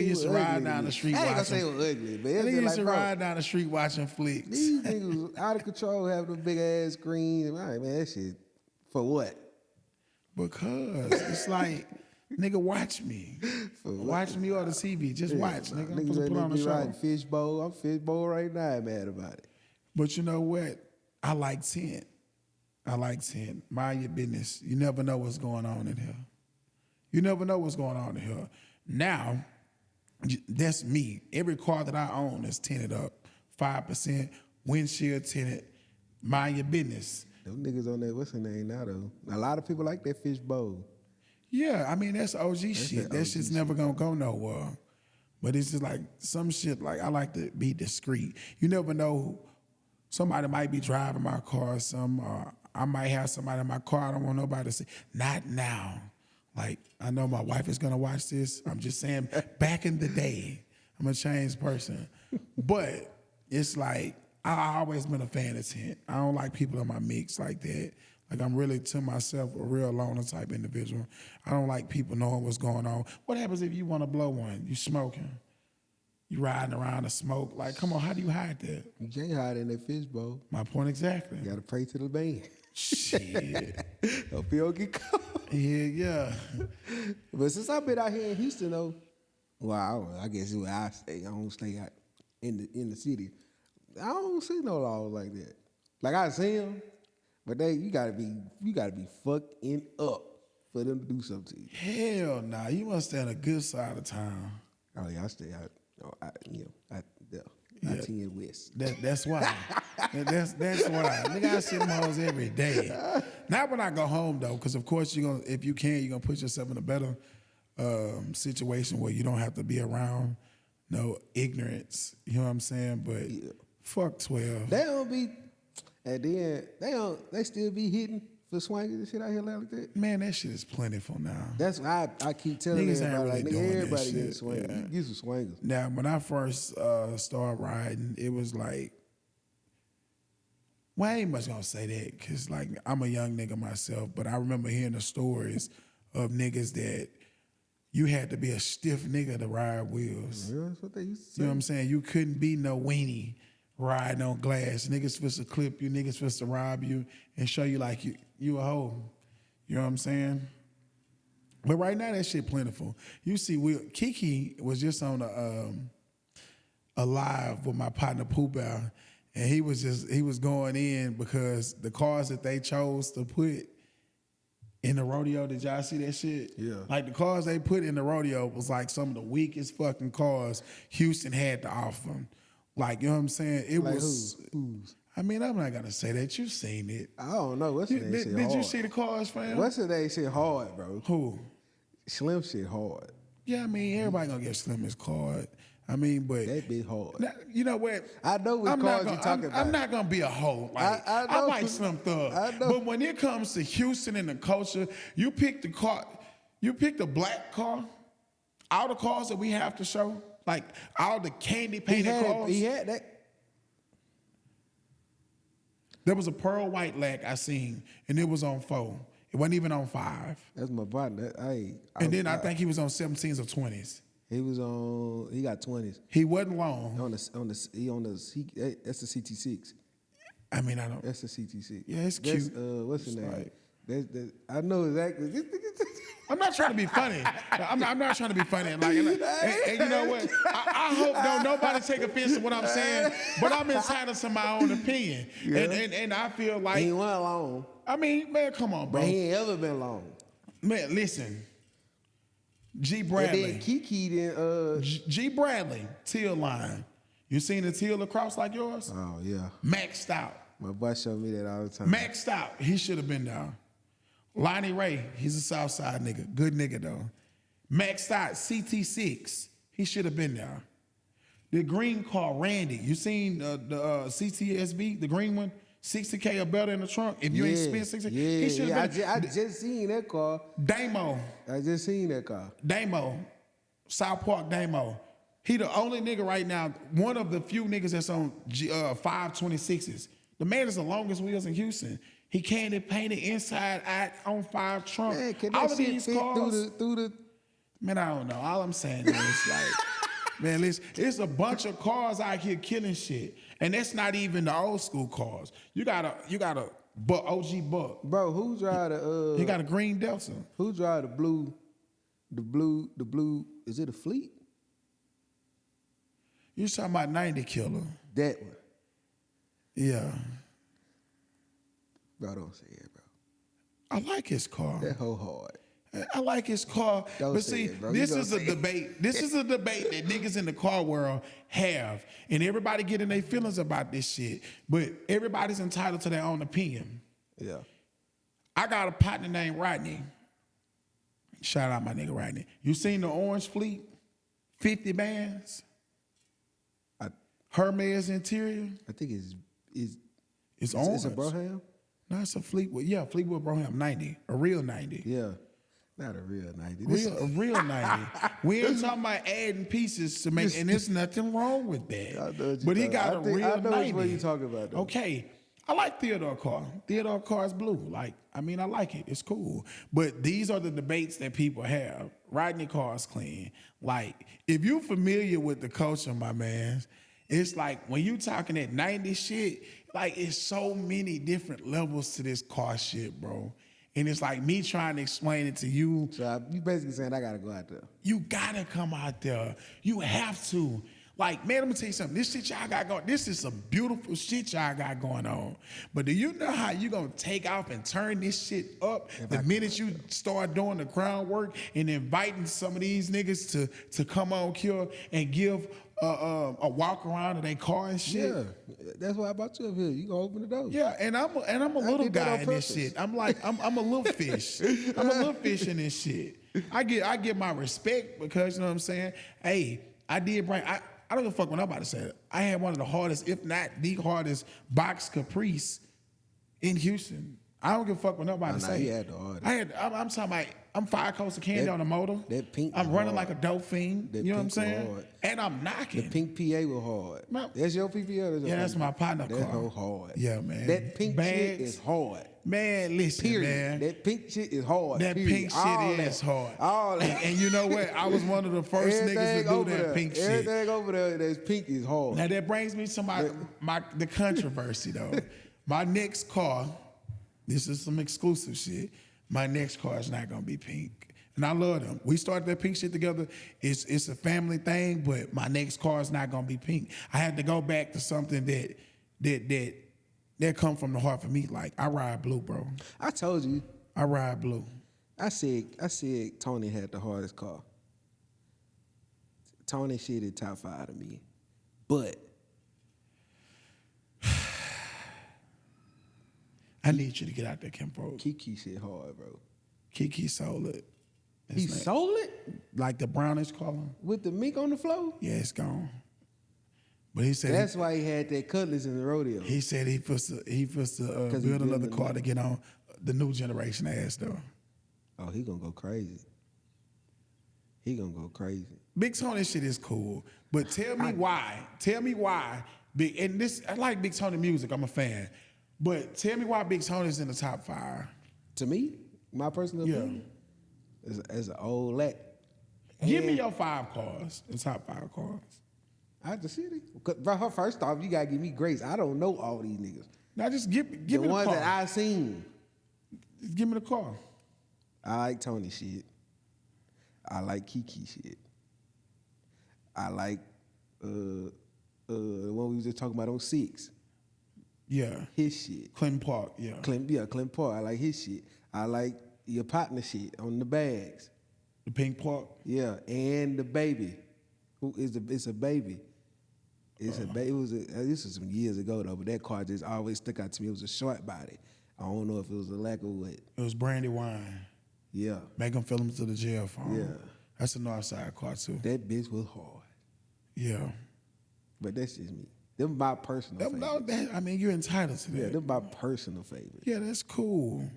used to ride down the street I ain't gonna watching. say it was ugly, but Niggas it's used like, to bro, ride down the street watching flicks. these niggas was out of control having them big ass screens. All right, man, that shit for what? Because it's like, nigga, watch me. Watch me on the TV. Just watch, nigga. I'm Niggas supposed to ain't put on a be show. riding fishbowl. I'm fishbowl right now. I'm mad about it. But you know what? I like 10. Mind your business. You never know what's going on in here. You never know what's going on in here. Now, that's me. Every car that I own is tinted up. 5%, windshield tinted. Mind your business. Them niggas on that, what's her name now though? A lot of people like that fishbowl. Yeah, I mean, that's OG shit. That OG shit's never gonna go nowhere. But it's just like some shit, like I like to be discreet. You never know. Somebody might be driving my car, I might have somebody in my car, I don't want nobody to see. Not now. Like, I know my wife is gonna watch this. I'm just saying, back in the day, I'm a changed person. But it's like, I always been a fan of tint. I don't like people in my mix like that. Like, I'm really, to myself, a real loner type individual. I don't like people knowing what's going on. What happens if you want to blow one? You smoking. You riding around the smoke. Like, come on, how do you hide that? You can't hide in that fishbowl. My point exactly. You gotta pray to the band. Shit. Hope you don't get caught. Yeah. But since I've been out here in Houston though, well, I guess where I stay. I don't stay out in the city. I don't see no laws like that. Like I see them, but you gotta be fucking up for them to do something to you. Hell nah. You must stay on a good side of town. Oh yeah, I stay out. I 10 West. That's why. That's why. Nigga, I see them hoes every day. Not when I go home though, because of course if you can, you're gonna put yourself in a better situation where you don't have to be around no ignorance. You know what I'm saying? But fuck 12. They don't be, and then they still be hitting for swingers and shit out here like that. Man, that shit is plentiful now. That's why I keep telling Niggas ain't everybody, really like, doing nigga, that everybody shit. get swingers. Yeah. You get some swingers. Now, when I first started riding, it was like, well, I ain't much gonna say that because like I'm a young nigga myself, but I remember hearing the stories of niggas that you had to be a stiff nigga to ride wheels. Yeah, that's what they used to say. You know what I'm saying? You couldn't be no weenie riding on glass. Niggas supposed to clip you, niggas supposed to rob you and show you like you a hoe. You know what I'm saying? But right now that shit plentiful. You see, Kiki was just on a live with my partner Pooh Bear, and he was going in because the cars that they chose to put In the rodeo, did y'all see that shit? Yeah. Like the cars they put in the rodeo was like some of the weakest fucking cars Houston had to offer. Like, you know what I'm saying? It Like was. who's? I mean, I'm not gonna say that. You've seen it. I don't know. What's the name? Did you see the cars, fam? What's the name? Shit hard, bro. Who? Slim shit hard. Yeah, I mean, everybody gonna get Slim his card. I mean, but That bit hard. now, you know what? I know what cars you talking about. I'm not gonna be a hoe. Like, I I know. like Slim Thug. I know. But when it comes to Houston and the culture, you pick the car, you pick the black car, all the cars that we have to show, like all the candy painted cars. He had that. There was a pearl white lack I seen, and it was on 4. It wasn't even on 5. That's my partner. And then I think he was on 17s or 20s. He was on. He got 20s. He wasn't long. That's the CT6. I mean, I don't. That's the CT6. Yeah, it's That's, cute. what's the It's name? like- I know exactly. I'm not trying to be funny. I'm not trying to be funny. Like, and you know what? I hope don't nobody take offense to what I'm saying, but I'm entitled to my own opinion. Yeah. And I feel like, He ain't went long, I mean, man, come on, but bro. he ain't ever been long. Man, listen. G And Bradley. then Kiki then. G Bradley, teal line. You seen the teal across like yours? Oh yeah, Maxed out. my boy showed me that all the time. Maxed out. He should have been down. Lonnie Ray, he's a South Side nigga. Good nigga though. Maxed out CT6. He should have been there. The green car, Randy. You seen the CTSV, the green one? 60K or better in the trunk. If you ain't spent 60, he should have been. I just seen that car. Damo. I just seen that car. Damo. South Park Damo. He the only nigga right now, one of the few niggas that's on 526s. The man is the longest wheels in Houston. He candy painted inside out on 5 trunk. Man, can All that of shit these fit cars. through the? Man, I don't know. All I'm saying is like, man, listen, it's a bunch of cars out here killing shit. And that's not even the old school cars. You got a OG Buck. Bro, who drive the? He got a green Delta. Who drive the blue? The blue. Is it a Fleet? You talking about 90 Killer. That one. Yeah. Bro, don't say it, bro. I like his car. That whole hard. I like his car. Don't but say see, it, bro. this You is a gonna say it. debate. This is a debate that niggas in the car world have. And everybody getting their feelings about this shit. But everybody's entitled to their own opinion. Yeah. I got a partner named Rodney. Shout out my nigga Rodney. You seen the Orange Fleet? 50 bands? Hermes interior? I think It's orange. it's a Broham? No, it's a Fleetwood. Yeah, Fleetwood Broham 90. A real 90. Yeah. Not a real 90. A real 90. We ain't talking about adding pieces to make, and there's nothing wrong with that. But he got a real I know 90. which one you talking about, though. Okay. I like Theodore Carr. Theodore Carr's blue. Like, I mean, I like it. It's cool. But these are the debates that people have. Rodney Carr's clean. Like, if you familiar with the culture, my man, it's like when you talking that 90 shit, like it's so many different levels to this car shit, bro. And it's like me trying to explain it to you. So you basically saying I gotta go out there. You gotta come out there. You have to. Like, man, let me tell you something. This shit y'all got going, this is some beautiful shit y'all got going on. But do you know how you gonna take off and turn this shit up the minute you start doing the groundwork and inviting some of these niggas to come on, kill, and give a walk around of their car and shit? Yeah. That's why I brought you up here. You gonna open the door. Yeah, and I'm a little did that guy on in this purpose. shit. I'm like, I'm a little fish. I'm a little fish in this shit. I get my respect because, you know what I'm saying? Hey, I did bring, I don't give a fuck what nobody said. I had one of the hardest, if not the hardest, box Caprice in Houston. I don't give a fuck what nobody say. He had the hardest. I'm talking about, I'm 5 coats of candy on the motor. That pink I'm was running hard. like a dope fiend. That You know what I'm pink was saying? hard. And I'm knocking. The pink PA was hard. No. That's your PPA? Yeah, that's my partner That's car. so hard. Yeah, man. That pink shit Bags. is hard. Man, listen, Period. man. That pink shit is hard. That period. pink All shit is that. hard. All that. And you know what? I was one of the first niggas to Everything do over that there. pink shit. Everything over there that's pink is hard. Now that brings me to the controversy though. My next car, this is some exclusive shit. My next car is not gonna be pink. And I love them. We started that pink shit together. It's a family thing, but my next car is not gonna be pink. I had to go back to something that come from the heart for me. Like, I ride blue, bro. I told you. I ride blue. I said Tony had the hardest car. Tony shit is top 5 to me. But I need you to get out there, Kinfolk. Kiki shit hard, bro. Kiki sold it. He sold it? Like the brownish color. With the mink on the floor? Yeah, it's gone. But he said that's why he had that cutlass in the rodeo. He said he puts to build another car to get on the new generation ass though. Oh, he gonna go crazy. He gonna go crazy. Big Tony shit is cool, but tell me why. Tell me why. I like Big Tony music. I'm a fan, but tell me why Big Tony's in the top 5. To me, my personal opinion, as an old lat. Give me your 5 cars. The top 5 cars. Out the city. Bro, first off, you gotta give me grace. I don't know all these niggas. Now just give me the car. The ones that I seen. Just give me the car. I like Tony shit. I like Kiki shit. I like the one we was just talking about on 6. Yeah. His shit. Clinton Park, yeah. Clinton Park. I like his shit. I like your partner shit on the bags. The pink Park? Yeah, and the baby. It's a baby. It's a baby. This was some years ago though, but that car just always stuck out to me. It was a short body. I don't know if it was a lack of what. It was Brandy Wine. Yeah. Make them fill them to the jail phone. Yeah. That's a Northside car too. That bitch was hard. Yeah. But that's just me. Them my personal favorite. I mean, you're entitled to that. Yeah, them my personal favorite. Yeah, that's cool.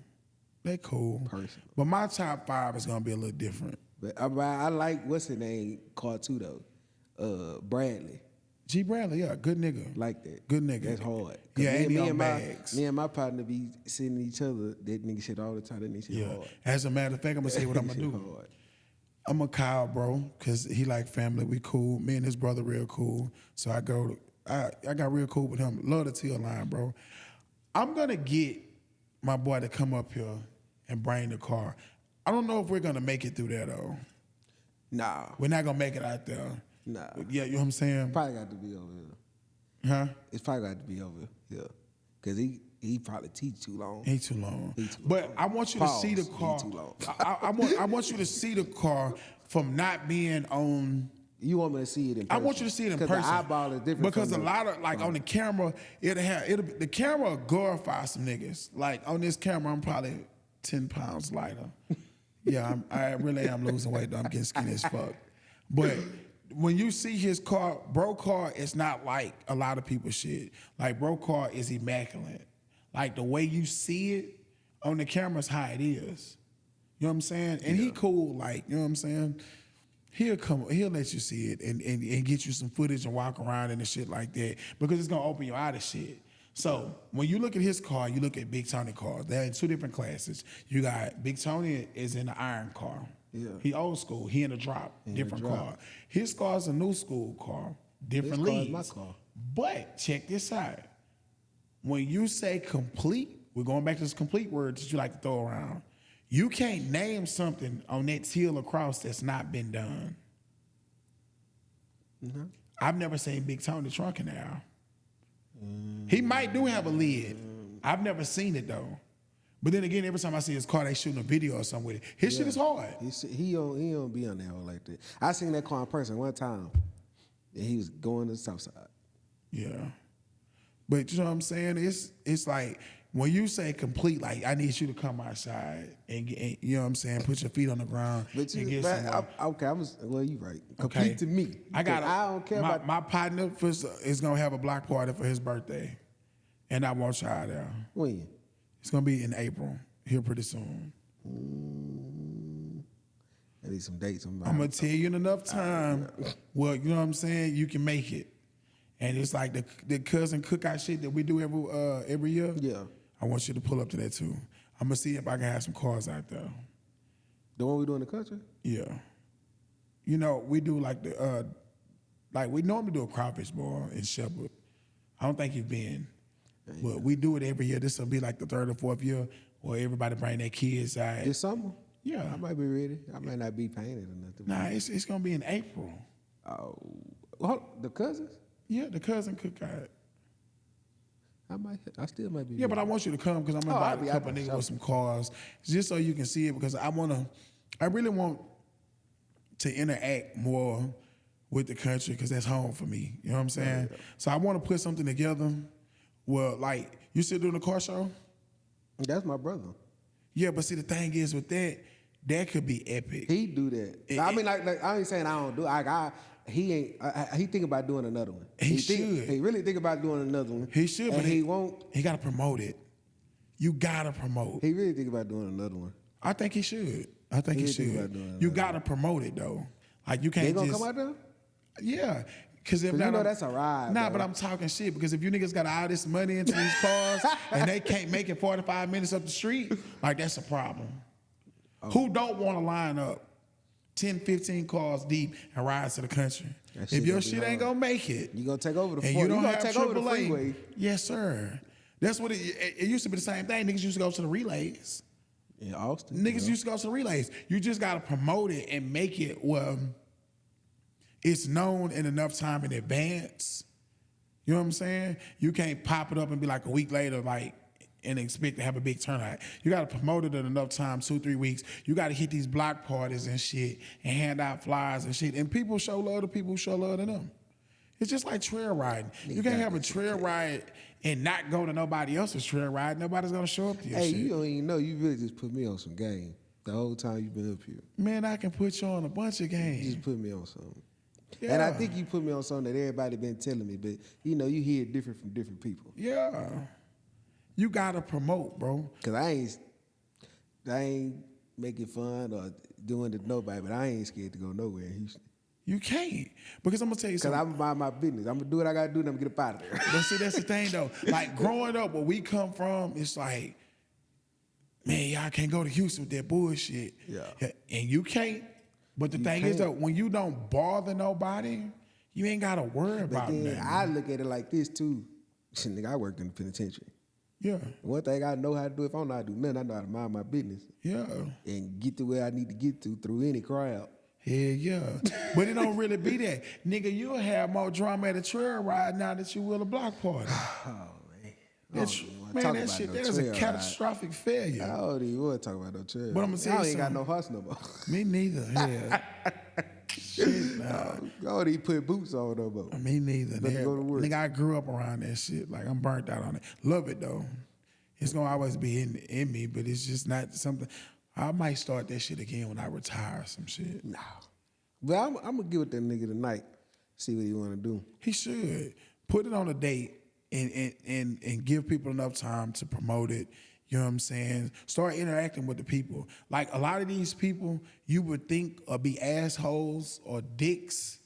They cool. Personal. But my top 5 is gonna be a little different. But I like what's his name car too though. Bradley. G. Bradley, yeah, good nigga. Like that. Good nigga. That's hard. Yeah, ain't me on and bags. me and my partner be sending each other that nigga shit all the time. That nigga shit hard. As a matter of fact, I'm gonna say what I'm gonna do. Hard. I'm a Kyle bro, cause he like family. We cool. Me and his brother real cool. So I got real cool with him. Love the teal line, bro. I'm gonna get my boy to come up here and bring the car. I don't know if we're gonna make it through there though. Nah. We're not gonna make it out there. Nah. Yeah, you know what I'm saying? Probably got to be over here. Huh? It's probably got to be over here. Cause he probably teach too long. Ain't too long. He too But long. I want you Pause. to see the car. He too long. I want you to see the car from not being on. You want me to see it in person? I want you to see it in person. Because the eyeball is different. Because a lot of on the camera, the camera will glorify some niggas. Like on this camera, I'm probably 10 pounds lighter. Yeah, I really am losing weight though. I'm getting skinny as fuck. But when you see his car, bro car is not like a lot of people's shit. Like bro car is immaculate. Like the way you see it on the camera is how it is. You know what I'm saying? And he cool, like, you know what I'm saying? He'll let you see it and get you some footage and walk around and shit like that because it's gonna open your eye to shit. So when you look at his car, you look at Big Tony cars. They're in 2 different classes. You got Big Tony is in the iron car. Yeah. He old school. He in a drop, different car. His car's a new school car, different His car leads. is my car. But check this out. When you say complete, we're going back to this complete word that you like to throw around. You can't name something on that teal across that's not been done. Mm-hmm. I've never seen Big Tony trunking now. He might do have a lid. I've never seen it though. But then again, every time I see his car, they shooting a video or something with it. His shit is hard. He don't be on that hole like that. I seen that car in person one time, and he was going to the south side. Yeah. But you know what I'm saying? It's like when you say complete, like I need you to come outside and get, you know what I'm saying, put your feet on the ground and get some. Well, you right. Okay. Complete to me. I don't care about my partner is gonna have a block party for his birthday, and I want y'all there. When? It's gonna be in April, here pretty soon. I need some dates. I'm gonna tell you in enough time. Well, you know what I'm saying. You can make it, and it's like the cousin cookout shit that we do every year. Yeah. I want you to pull up to that too. I'm gonna see if I can have some cars out there. The one we do in the country? Yeah. You know, we do like we normally do a crawfish boil in Shepherd. I don't think you've been. But we do it every year. This will be like the 3rd or 4th year where everybody bring their kids out. This summer? Yeah. I might be ready. I might not be painted or nothing. Nah, it's gonna be in April. Oh, well, the cousins? Yeah, the cousin cookout. I still might be. Yeah, but I want you to come because I'm gonna I'll invite be a out couple there, niggas sure. with some cars just so you can see it because I really want to interact more with the country because that's home for me. You know what I'm saying? Yeah. So I want to put something together where, like, you still doing a car show? That's my brother. Yeah, but see, the thing is with that could be epic. He do that. I mean, like I ain't saying I don't do it. He ain't. He think about doing another one. He think, should. He really think about doing another one. He should, and but he won't. He got to promote it. You got to promote. He really think about doing another one. I think he should. I think he He think should. about doing You that. got to promote it, though. Like, you can't They gonna just... come out there? Yeah. Because if 'Cause not, you know that's a ride, Nah, bro. but I'm talking shit because if you niggas got all this money into these cars and they can't make it 45 minutes up the street, like, that's a problem. Oh. Who don't want to line up 10, 15 cars deep and ride to the country? That shit If your gonna be shit ain't hard. gonna make it, You gonna take over the and you you don't gonna have take over the AAA, freeway. yes, sir. That's what it used to be the same thing. Niggas used to go to the relays. In Austin. Niggas used to go to the relays. You just gotta promote it and make it well, it's known in enough time in advance. You know what I'm saying? You can't pop it up and be like a week later, like, and expect to have a big turnout. You gotta promote it in enough time, 2-3 weeks. You gotta hit these block parties and shit and hand out flyers and shit. And people show love to people who show love to them. It's just like trail riding. You can't have a trail ride and not go to nobody else's trail ride. Nobody's gonna show up to your Hey, shit. you don't even know. You really just put me on some game the whole time you've been up here. Man, I can put you on a bunch of You games. just put me on something. Yeah. And I think you put me on something that everybody been telling me, but you know, you hear it different from different people. Yeah. You gotta promote, bro. Cause I ain't making fun or doing it to nobody, but I ain't scared to go nowhere in Houston. You can't. Because I'm gonna tell you Cause something. I'm mind my business. I'm gonna do what I gotta do and I'm gonna get up out of there. But see, that's the thing though. Like growing up, where we come from, it's like, man, y'all can't go to Houston with that bullshit. Yeah. And you can't. But the thing is though, when you don't bother nobody, you ain't gotta worry But about then nothing. I look at it like this too. Shit, nigga, I worked in the penitentiary. Yeah. One thing I know how to do, if I don't know how to do nothing, I know how to mind my business Yeah. and get to where I need to get to through any crowd. Hell yeah. But it don't really be that. Nigga, you'll have more drama at a trail ride now that you will a block party. Oh, man. That's, wanna man, talk that about shit, no that is a trail ride. catastrophic failure. I don't even want to talk about no trail. But I'ma tell you I ain't got something. no horse no more. Me neither. Yeah. Shit, nah. I don't even put boots on no more. Me neither. Better go to work. Nigga, I grew up around that shit. Like, I'm burnt out on it. Love it, though. It's going to always be in me, but it's just not something. I might start that shit again when I retire or some shit. No. But I'm going to get with that nigga tonight, see what he want to do. He should. Put it on a date and give people enough time to promote it. You know what I'm saying? Start interacting with the people. Like, a lot of these people you would think would be assholes or dicks.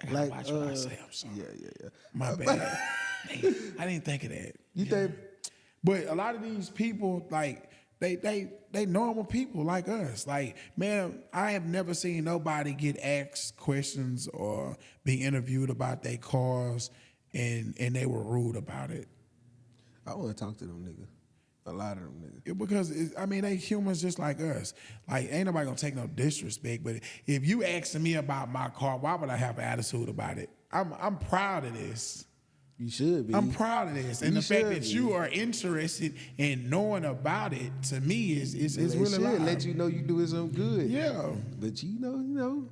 I gotta watch what I say. I'm sorry. Yeah. My bad. Dang, I didn't think of that. You think? But a lot of these people, like, they normal people like us. Like, man, I have never seen nobody get asked questions or be interviewed about their cars and they were rude about it. I want to talk to them niggas. A lot of them niggas. Because, they humans just like us. Like, ain't nobody gonna take no disrespect, but if you asking me about my car, why would I have an attitude about it? I'm proud of this. You should be. I'm proud of this. And You the fact should that be. you are interested in knowing about it, to me, is They really should loud. let you know you doing something good. Yeah. But you know,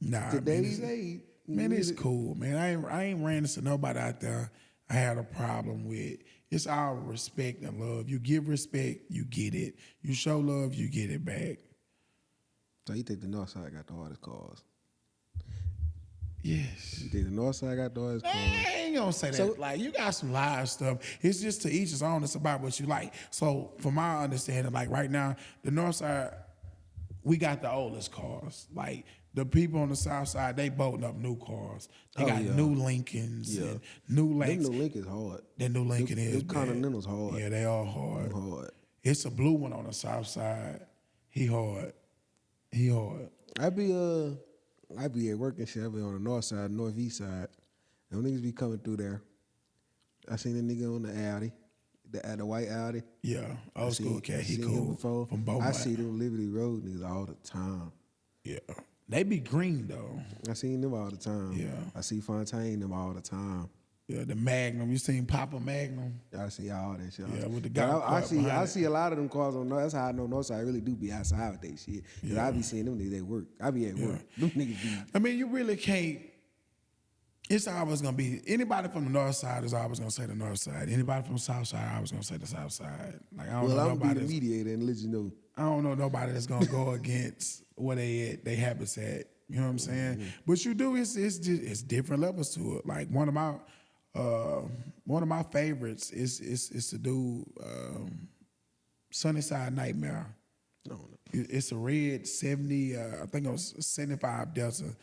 Nah, today's man, age. man, it's cool, man. I ain't ran into nobody out there I had a problem with. It's all respect and love. You give respect, you get it. You show love, you get it back. So you think the north side got the hardest cars? Yes. You think the north side got the hardest cars? I ain't gonna say that. So- Like, you got some live stuff. It's just to each his own. It's about what you like. So, from my understanding, like right now, the north side, we got the oldest cars. Like, the people on the south side, they bolting up new cars. They got yeah. new Lincolns Yeah. and new Them Lakes. new Lincoln's hard. That new Lincoln Them- is them bad. Continentals hard. Yeah, they all hard. Hard. It's a blue one on the south side. He hard. He hard. I be at work and shit. I be on the north side, northeast side. Them niggas be coming through there. I seen a nigga on the Audi, the white Audi. Yeah, old school cat. He seen him cool. before. From I Beaumont. see them Liberty Road niggas all the time. Yeah, they be green though. I seen them all the time. Yeah. I see Fontaine them all the time. Yeah, the Magnum. You seen Papa Magnum? I see all that shit. Yeah, with the But golf I cart see behind I it. see a lot of them cars on North. That's how I know Northside really do be outside with that shit. Cause I be seeing them niggas at work. I be at work. Them niggas be. I mean, you really can't. It's always gonna be anybody from the north side is always gonna say the north side. Anybody from the south side always gonna say the south side. Like I don't Well, know I'm gonna nobody. be the mediator and let you know. I don't know nobody that's gonna go against where they habits at. You know what I'm saying? But you do. It's just it's different levels to it. Like one of my favorites is to do Sunnyside Nightmare. No. It's a red 70. I think it was 75 Delta.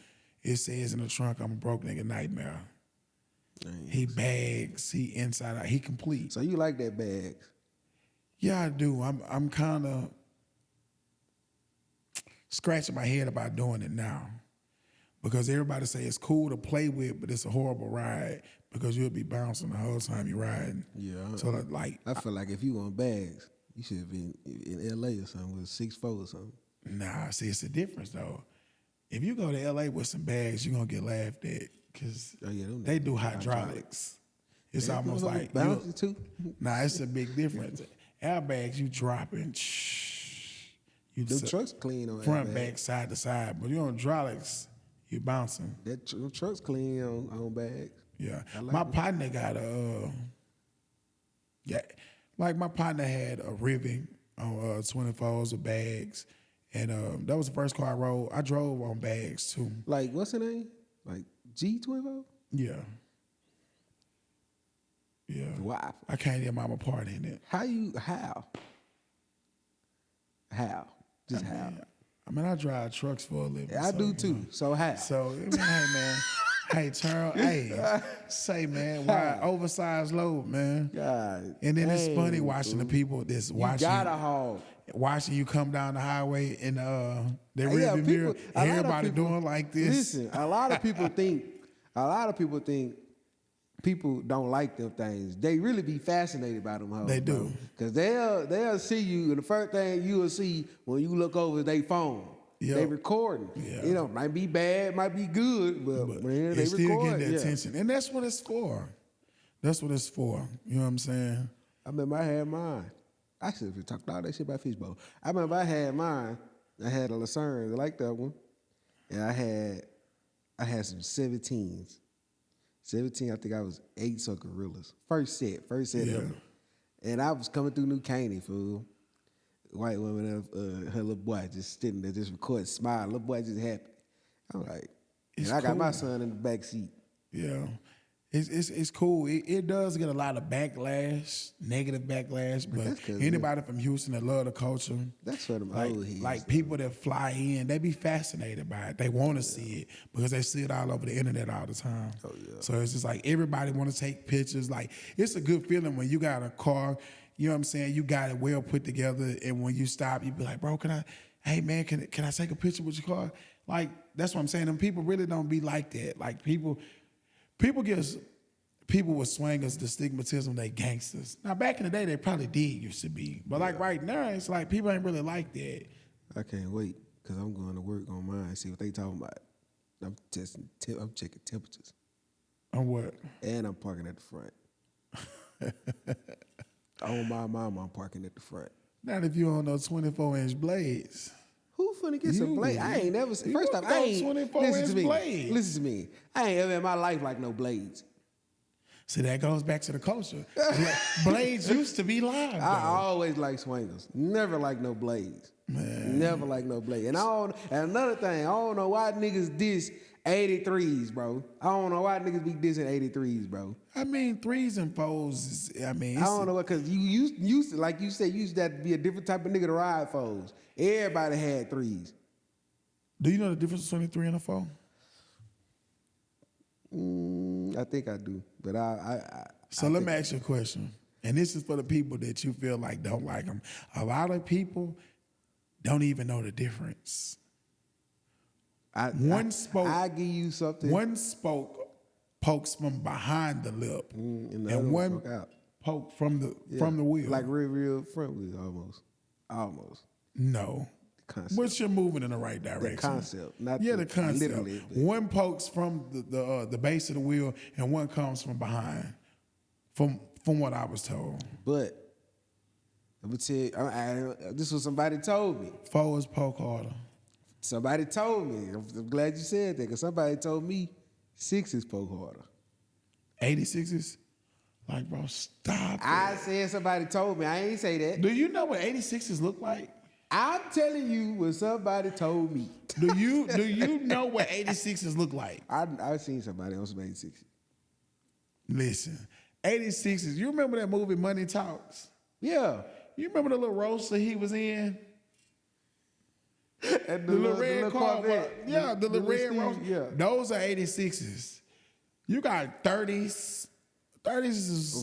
It says in the trunk, "I'm a broke nigga nightmare." Dang. He bags. He inside out. He complete. So you like that bag? Yeah, I do. I'm kind of scratching my head about doing it now because everybody say it's cool to play with, but it's a horrible ride because you'll be bouncing the whole time you're riding. Yeah. So like, I feel like if you want bags, you should have been in LA or something with 6'4" or something. nah. See, it's the difference though. If you go to LA with some bags, you're gonna get laughed at because they do hydraulics. It's almost like bouncing too. nah. It's a big difference. Airbags, you dropping. You The trucks clean on front, airbag. back, side to side, but you on hydraulics, you bouncing. That trucks clean on bags. Yeah, like my it. partner got a like my partner had a ribbon on 24s with bags, and that was the first car I rode. I drove on bags too. Like what's the name? Like G24? Yeah, yeah. Wow. I can't hear mama part in it. How? Just how? I mean, I drive trucks for a living. I so, do you too. know. So how? So, I mean, hey, man. Hey, Charles. Hey, say, man, why oversized load, man? God. And then it's dang, funny watching the fool. people that's You watching gotta haul. watching you come down the highway in their Yeah, rearview mirror. people- a lot of Everybody people- doing like this. Listen, a lot of people think people don't like them things. They really be fascinated by them hoes. They do. Because they'll see you, and the first thing you will see when you look over their phone. Yep. They recording. Yeah. You know, might be bad, might be good, but man, they It's still record. getting the Yeah. attention. And that's what it's for. That's what it's for. You know what I'm saying? I remember I had mine. I should have talked all that shit about Fishbowl. I remember I had mine. I had a Lucerne, I like that one. And I had some 17s. 17, I think I was 8 so Gorillas. First set Yeah. ever. And I was coming through New Caney, fool. White woman, her little boy just sitting there, just recording, smiling. Little boy just happy. I'm like, It's and I got my cool. son in the back seat. Yeah. It's cool. It does get a lot of backlash, negative backlash, but that's 'cause anybody from Houston that love the culture, That's for them like, old heads. like people that fly in, they be fascinated by it. They want to see it because they see it all over the internet all the time. Oh, yeah. So it's just like everybody want to take pictures. Like it's a good feeling when you got a car, you know what I'm saying? You got it well put together, and when you stop, you be like, bro, hey man, can I take a picture with your car? Like that's what I'm saying. Them people really don't be like that. Like people gives people with swingers the stigmatism they gangsters. Now back in the day they probably did used to be. But like right now, it's like people ain't really like that. I can't wait because I'm going to work on mine, see what they talking about. I'm checking temperatures. On what? And I'm parking at the front. On my mama, I'm parking at the front. Not if you on those 24-inch blades. Who finna get some You. blades? I ain't never seen. You First off, want I those ain't. 24 Listen inch to me. blades. Listen to me. I ain't ever in my life like no blades. See, that goes back to the culture. Blades used to be live, though. I always like swingers. Never like no blades. Man. Never like no blades. And and another thing, I don't know why niggas diss 83s, bro. I don't know why niggas be dissing 83s, bro. I mean, 3s and 4s is, I mean, I don't know what, because you used to, like you said, you used to have to be a different type of nigga to ride foes. Everybody had 3s. Do you know the difference between a 3 and a 4? I think I do, but So let me ask you a question. And this is for the people that you feel like don't like them. A lot of people don't even know the difference. I give you something. One spoke pokes from behind the lip, and the other and one one poke out. poke from the wheel. Like real front wheel almost. No, Concept. Which you're moving in the right The direction. concept, not the concept. literally. One pokes from the base of the wheel, and one comes from behind. From what I was told. But I'm gonna tell you, this was somebody told me. 4 is poke harder. Somebody told me. I'm glad you said that because somebody told me 6 is poke harder. 86s? Like, bro, stop I it. said somebody told me. I ain't say that. Do you know what 86s look like? I'm telling you what somebody told me. Do you know what 86s look like? I've seen somebody on some 86. Listen, 86s. You remember that movie Money Talks? Yeah. You remember the little roaster he was in? And The little red Corvette. Yeah, the little red Steve, roaster. yeah. Those are 86s. You got 30s. 30s is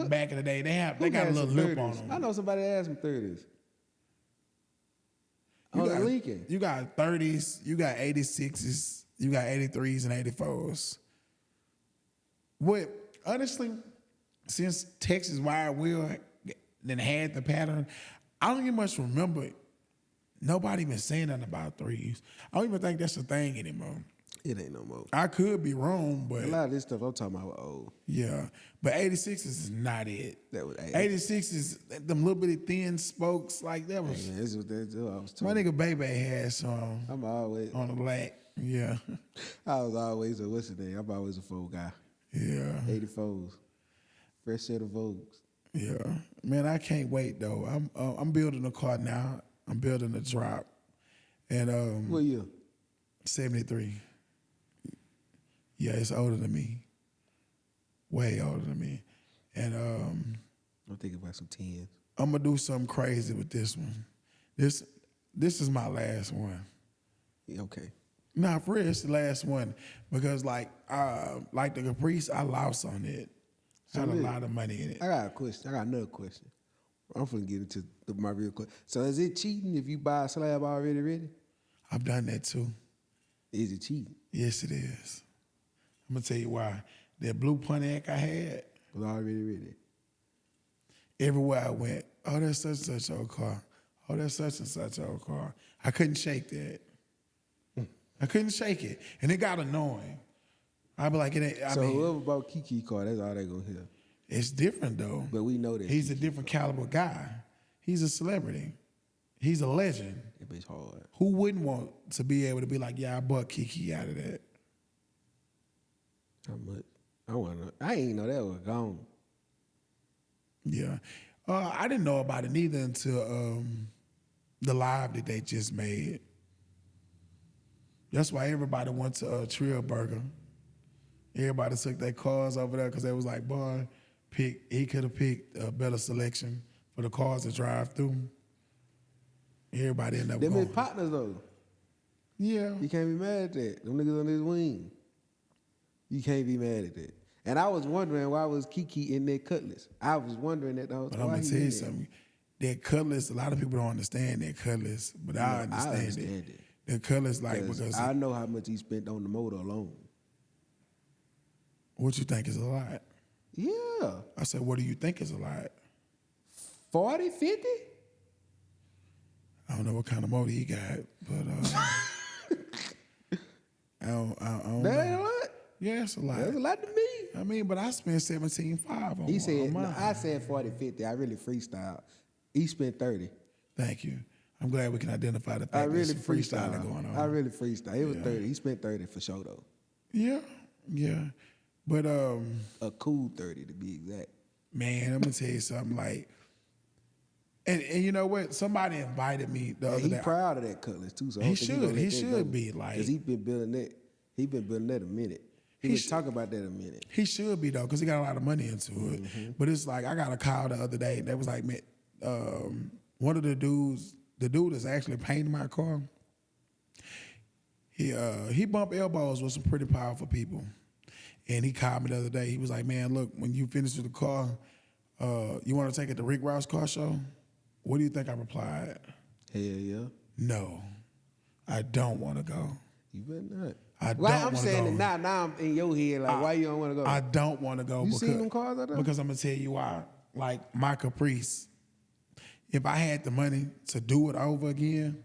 back in the day. They got a little lip on them. I know somebody that has some 30s. On the Lincoln. You got 30s, you got 86s, you got 83s and 84s. What, honestly, since Texas Wide Wheel then had the pattern, I don't even much remember it. Nobody even saying nothing about 3s. I don't even think that's a thing anymore. It ain't no more. I could be wrong, but A lot of this stuff I'm talking about old. yeah. But 86s is not it. That was 86 is them little bitty thin spokes like that was. Man, that's what I was My told. nigga Baby had some I'm always, on the black. Yeah. I was always a, what's the name? I'm always a folk guy. Yeah. 84s. Fresh set of Vogues. Yeah. Man, I can't wait though. I'm building a car now. I'm building a drop. And What year? 73. Yeah, it's older than me. Way older than me. And I'm thinking about some 10s. I'm gonna do something crazy with this one. This is my last one. Yeah, okay. Nah, for real, it's the last one. Because like the Caprice, I lost on it. I had a lot of money in it. I got a question. I got another question. I'm finna get into my real question. So is it cheating if you buy a slab already ready? I've done that too. Is it cheating? Yes, it is. I'm gonna tell you why. That blue Pontiac I had, Was already ready. everywhere I went, oh, that's such and such old car. Oh, that's such and such old car. I couldn't shake that. I couldn't shake it. And it got annoying. I'd be like, Whoever bought Kiki car, that's all they gonna hear. It's different though. But we know that. He's a different caliber guy. He's a celebrity. He's a legend. That bitch hard. Who wouldn't want to be able to be like, yeah, I bought Kiki out of that? How much? I ain't know that was gone. Yeah. I didn't know about it neither until the live that they just made. That's why everybody went to Trill Burger. Everybody took their cars over there because they was like, boy, he could have picked a better selection for the cars to drive through. Everybody ended up Them going. his partners though. Yeah. You can't be mad at that. Them niggas on his wing. You can't be mad at that. And I was wondering why was Kiki in that Cutlass. I was wondering that the whole But time. I'm going to tell you something. That Cutlass, a lot of people don't understand that Cutlass, but I understand it. The Cutlass, like, because I know how much he spent on the motor alone. What you think is a lot? Yeah. I said, what do you think is a lot? 40, 50? I don't know what kind of motor he got, but I don't That ain't know. a lot. Yeah, it's a lot. That's a lot to me. I mean, but I spent $17,500 on He said, mine. no, I said 40, 50. I really freestyled. He spent 30. Thank you. I'm glad we can identify the fact I that really there's some freestyling going on. I really freestyled. It was 30. He spent 30 for sure though. Yeah, yeah. But A cool 30 to be exact. man, I'm gonna tell you something. Like, and you know what? Somebody invited me the other He day. proud of that Cutlass too. So I He don't think should. gonna let He that should go. be, like- Cause he been building that. He been building that a minute. He was talking about that a minute. He should be though, because he got a lot of money into it. But it's like I got a call the other day. That was like, man, one of the dudes, the dude that's actually painting my car. He bumped elbows with some pretty powerful people, and he called me the other day. He was like, man, look, when you finish with the car, you want to take it to Rick Ross car show? What do you think? I replied, Hell yeah. no, I don't want to go. You better not. I Why don't I'm wanna saying go. it now. Now I'm in your head. Like, why you don't want to go? I don't want to go. You seen them cars out there? Because I'm going to tell you why. Like my Caprice, if I had the money to do it over again,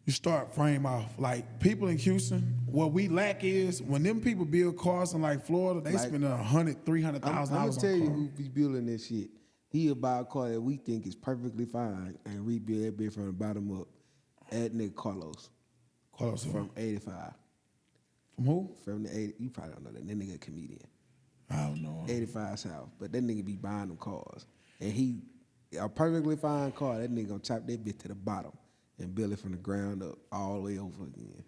You start frame off. Like people in Houston, what we lack is when them people build cars in like Florida, they Like, spend $100,000, $300,000 I'm on gonna tell you cars. who be building this shit. He buy a car that we think is perfectly fine and rebuild that bitch from the bottom up. That nigga Carlos Close from 85. From who? From the 80, you probably don't know that. That nigga a comedian. I don't know. 85 South. But that nigga be buying them cars. And a perfectly fine car, that nigga gonna chop that bitch to the bottom and build it from the ground up all the way over again.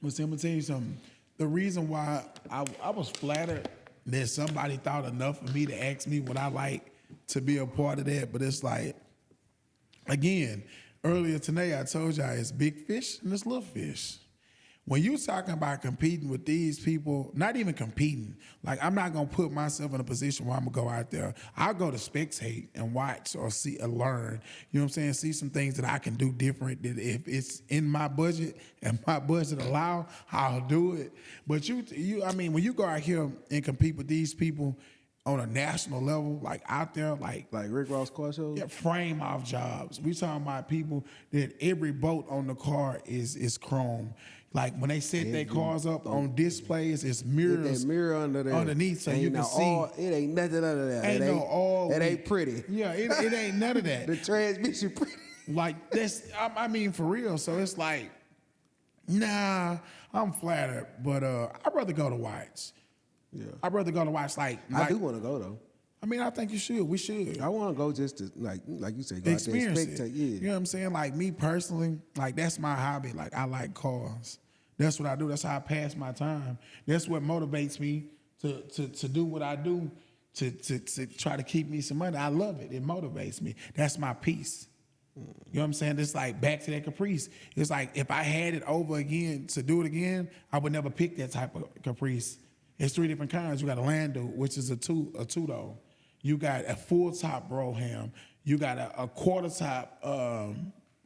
But see, I'm gonna tell you something. The reason why I was flattered that somebody thought enough of me to ask me what I like to be a part of that, but it's like, again, earlier today I told y'all it's big fish and it's little fish. When you talking about competing with these people, not even competing, like I'm not gonna put myself in a position where I'm gonna go out there. I'll go to spectate and watch or see or learn. You know what I'm saying? See some things that I can do different. That if it's in my budget and my budget allow, I'll do it. But I mean, when you go out here and compete with these people on a national level, like out there, like Rick Ross car shows? yeah, frame off jobs. We talking about people that every bolt on the car is chrome. Like when they set their cars up on displays, it's mirrors. That mirror under there. Underneath so you can see. It ain't nothing under there. Ain't no oil. It ain't pretty. Yeah, it ain't none of that. The transmission pretty. Like that's, I mean, for real. So it's like, nah, I'm flattered, but I'd rather go to watch. Yeah. I'd rather go to watch. Like I do want to go though. I mean, I think you should. We should. I want to go just to like you said, go Experience out there, it. yeah. You know what I'm saying? Like me personally, like that's my hobby. Like I like cars. That's what I do. That's how I pass my time. That's what motivates me to do what I do to try to keep me some money. I love it. It motivates me. That's my peace. You know what I'm saying? It's like back to that Caprice. It's like if I had it over again to do it again, I would never pick that type of Caprice. It's 3 different kinds. You got a Lando, which is a two-door. You got a full top Broham. You got a quarter top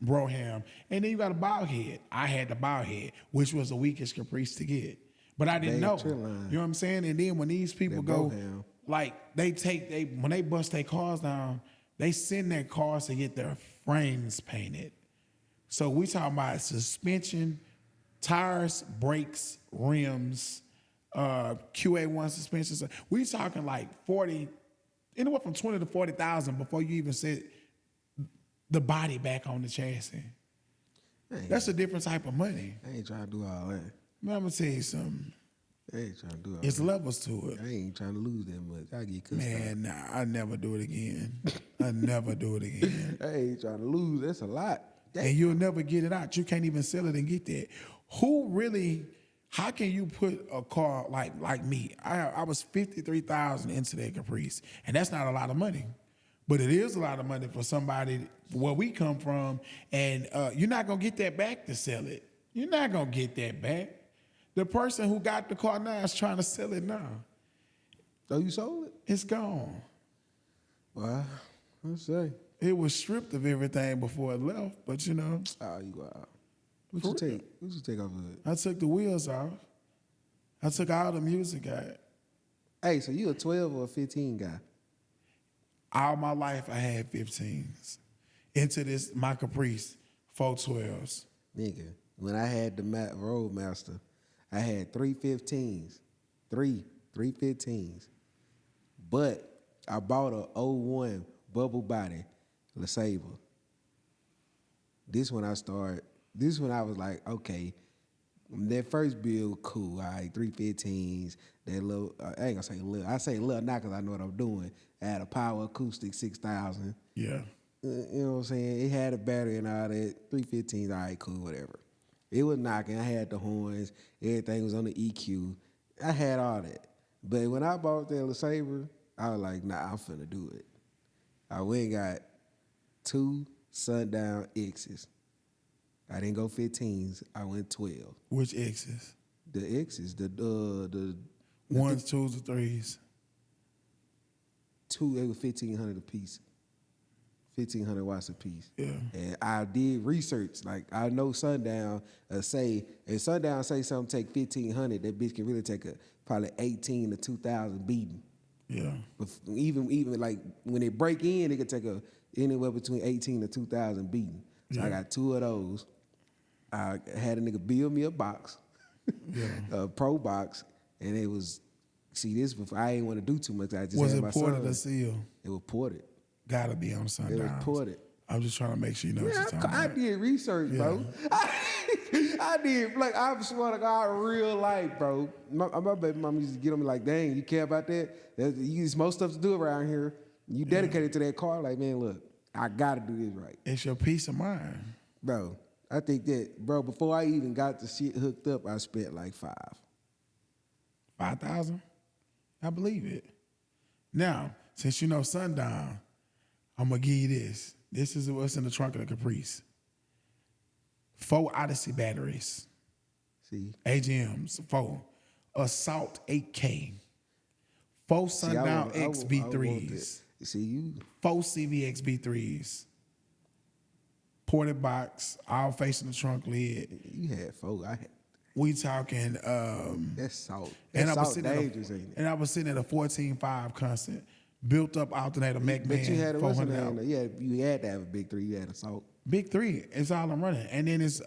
Broham, and then you got a bow head. I had the bow head, which was the weakest Caprice to get, but I didn't know. You know what I'm saying? And then when these people go, Broham. like when they bust their cars down, they send their cars to get their frames painted. So we talking about suspension, tires, brakes, rims, QA1 suspension. So we talking like 40, anywhere from 20 to 40,000 before you even set the body back on the chassis. That's a different type of money. I ain't trying to do all that. Man, I'm gonna tell you something. I ain't trying to do all It's that. levels to it. I ain't trying to lose that much. I get cussed Man, nah, I never do it again. I never do it again. out. I ain't trying to lose. That's a lot. And you'll never get it out. You can't even sell it and get that. Who really? How can you put a car like me? I was 53,000 into that Caprice, and that's not a lot of money, but it is a lot of money for somebody where we come from. And you're not gonna get that back to sell it. You're not gonna get that back. The person who got the car now is trying to sell it now. Oh, you sold it? It's gone. Well, let's say. It was stripped of everything before it left, but you know. Oh, you go out. What you take? What you take off of it? I took the wheels off. I took all the music out. Hey, so you a 12 or a 15 guy? All my life I had 15s. Into this, my Caprice, 412s. Nigga, when I had the Roadmaster, I had 3 15s. 3 15s. But I bought a '01 bubble body LeSabre. This when I was like, okay, that first build, cool. All right, 3 15s. That little, I ain't gonna say little. I say little now because I know what I'm doing. I had a Power Acoustic 6000. Yeah. You know what I'm saying? It had a battery and all that. 3 15s, all right, cool, whatever. It was knocking. I had the horns. Everything was on the EQ. I had all that. But when I bought that LeSabre, I was like, nah, I'm finna do it. I went and got 2 Sundown X's. I didn't go 15s. I went 12. Which X's? The X's, the 1s, 2s, or 3s? 2, they were 1,500 a piece. 1,500 watts a piece. Yeah. And I did research. Like, I know Sundown say, if Sundown say something take 1,500, that bitch can really take probably 18 to 2,000 beating. Yeah. But even like when it break in, it could take anywhere between 18 to 2,000 beating. So I got 2 of those. I had a nigga build me a box, Yeah. a pro box, and it was. See this before I ain't want to do too much. I just Was had it my ported son. or sealed? It was ported. Gotta be on Sundowns. It was ported. I'm just trying to make sure you know what Yeah, you're talking I about. did research, bro. I did, like, I swear to God, real life, bro. My baby mama used to get on me like, dang, you care about that? There's most stuff to do around here. You dedicated to that car, like, man, look, I gotta do this right. It's your peace of mind. Bro, I think that, bro, before I even got the shit hooked up, I spent like 5,000? I believe it. Now, since you know Sundown, I'm gonna give you this. This is what's in the trunk of the Caprice. 4 Odyssey batteries. See? AGMs, 4. Assault 8K. 4 Sundown X V3s. See, you. 4 CVX V3s. Ported box, all facing the trunk lid. You had 4. I had. We talking. That's salt. And That's I was salt sitting dangerous, ain't it? and I was sitting at a 14.5 constant, built up alternator But you had McMahon a 400 out. you had to have a big 3. You had a salt. Big 3 is all I'm running, and then it's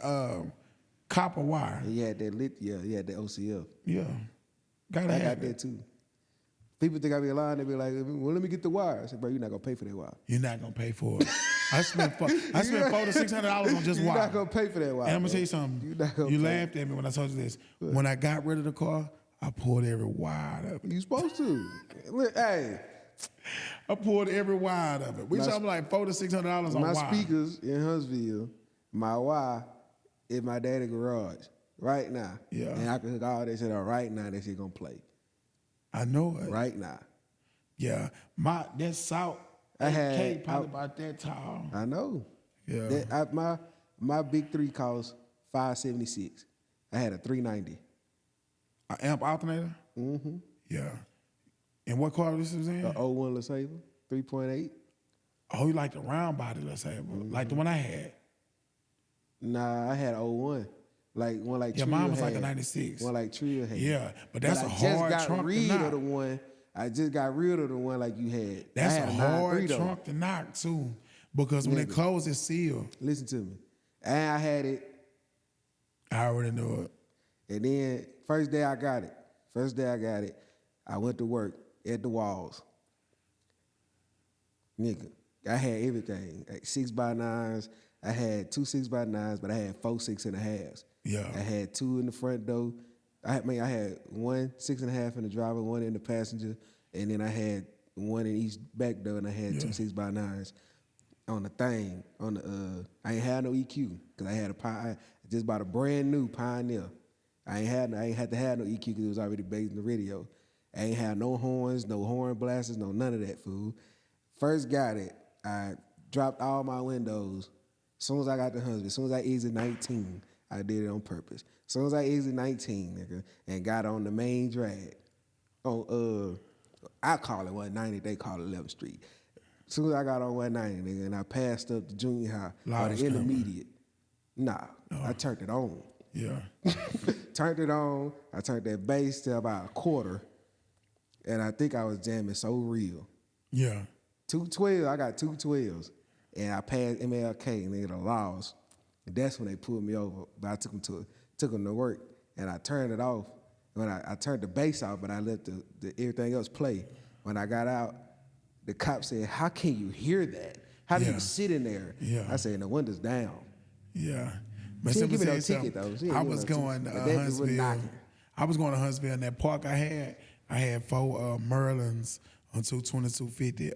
copper wire. And you had that lit. Yeah, you had that OCF. Yeah, gotta I have got it. that too. People think I be lying. They be like, "Well, let me get the wire." I said, "Bro, you're not gonna pay for that wire. You're not gonna pay for it. I spent $400 to $600 on just You're wire. not gonna pay for that wire." And I'm gonna bro. tell you something. You're not gonna You pay. laughed at me when I told you this. When I got rid of the car, I pulled every wire out of it. You supposed to. Look, hey, I pulled every wire out of it. We My- talking like $400 to $600 on my wire. speakers in Huntsville, my wire in my daddy's garage right now. Yeah. And I can hook all that shit up right now. That shit gonna play I know it. right now. Yeah, that salt. I had- AK probably about that tall. I know. Yeah. My big 3 cost $576. I had a 390. An amp alternator. Mm-hmm. Yeah. And what car this was in? A 01 LeSabre, 3.8. Oh, you like the round body, let's say, like the one I had. Nah, I had 01. Like one like Yeah, Trio mine was like had. a 96. One like Trio had. Yeah, but that's a I hard just got trunk to rid knock. of the one. I just got rid of the one like you had. That's I had a 9.3 hard though. trunk to knock too, because when it Nigga. closes, it's sealed. Listen to me. And I had it, I already knew it. and then first day I got it, I went to work at the walls. Nigga, I had everything. Like 6x9s. I had 2 6x9s, but I had 4 6.5s. Yeah. I had 2 in the front door. I had 1 6.5 in the driver, 1 in the passenger, and then I had 1 in each back door, and I had 2 6x9s on the thing. I ain't had no EQ because I just bought a brand new Pioneer. I ain't had to have no EQ because it was already based in the radio. I ain't had no horns, no horn blasters, no none of that fool. First got it, I dropped all my windows. As soon as I got to Huntsville, as soon as I exited 19, I did it on purpose. As soon as I exited 19, nigga, and got on the main drag, I call it 190, they call it 11th Street. As soon as I got on 190, nigga, and I passed up the junior high or Loud's the coming. intermediate, I turned it on. Yeah. Turned it on, I turned that bass to about a quarter, and I think I was jamming so real. Yeah. 212, I got 212s, and I passed MLK, and they the laws. That's when they pulled me over, but I took them to work, and I turned it off. When I turned the bass off, but I let the everything else play. When I got out, the cop said, "How can you hear that? How do Yeah. you sit in there?" Yeah. I said, "The windows down." Yeah. But She didn't give me let no me tell you ticket, though. something. She didn't I give me was no going ticket. to But that was Huntsville. knocking. I was going to Huntsville in that park I had 4 Merlins on 22250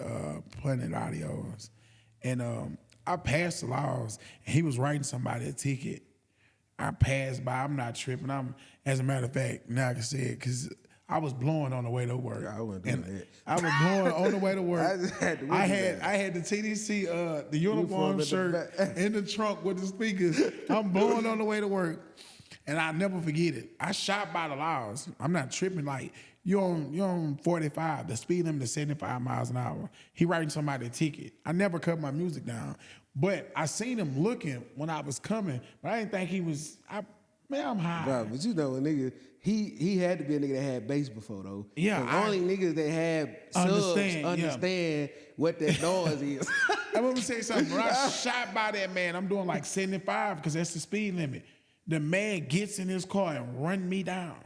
Planet Audios. And I passed the laws, and he was writing somebody a ticket. I passed by. I'm not tripping. As a matter of fact, now I can say it because I was blowing on the way to work. I wasn't doing And that. I was blowing on the way to work. I just had the I window had down. I had the TDC, the Uniform uniform in the shirt back. in the trunk with the speakers. I'm blowing on the way to work, and I never forget it. I shot by the laws. I'm not tripping. Like you're on 45. The speed limit is 75 miles an hour. He writing somebody a ticket. I never cut my music down, but I seen him looking when I was coming, but I didn't think he was. I'm high. Bro, but you know, a nigga, he had to be a nigga that had bass before though. Yeah, 'Cause only niggas that have subs Understand, yeah. understand what that noise is. I'm gonna say something. When I shot by that man, I'm doing like 75 because that's the speed limit. The man gets in his car and run me down.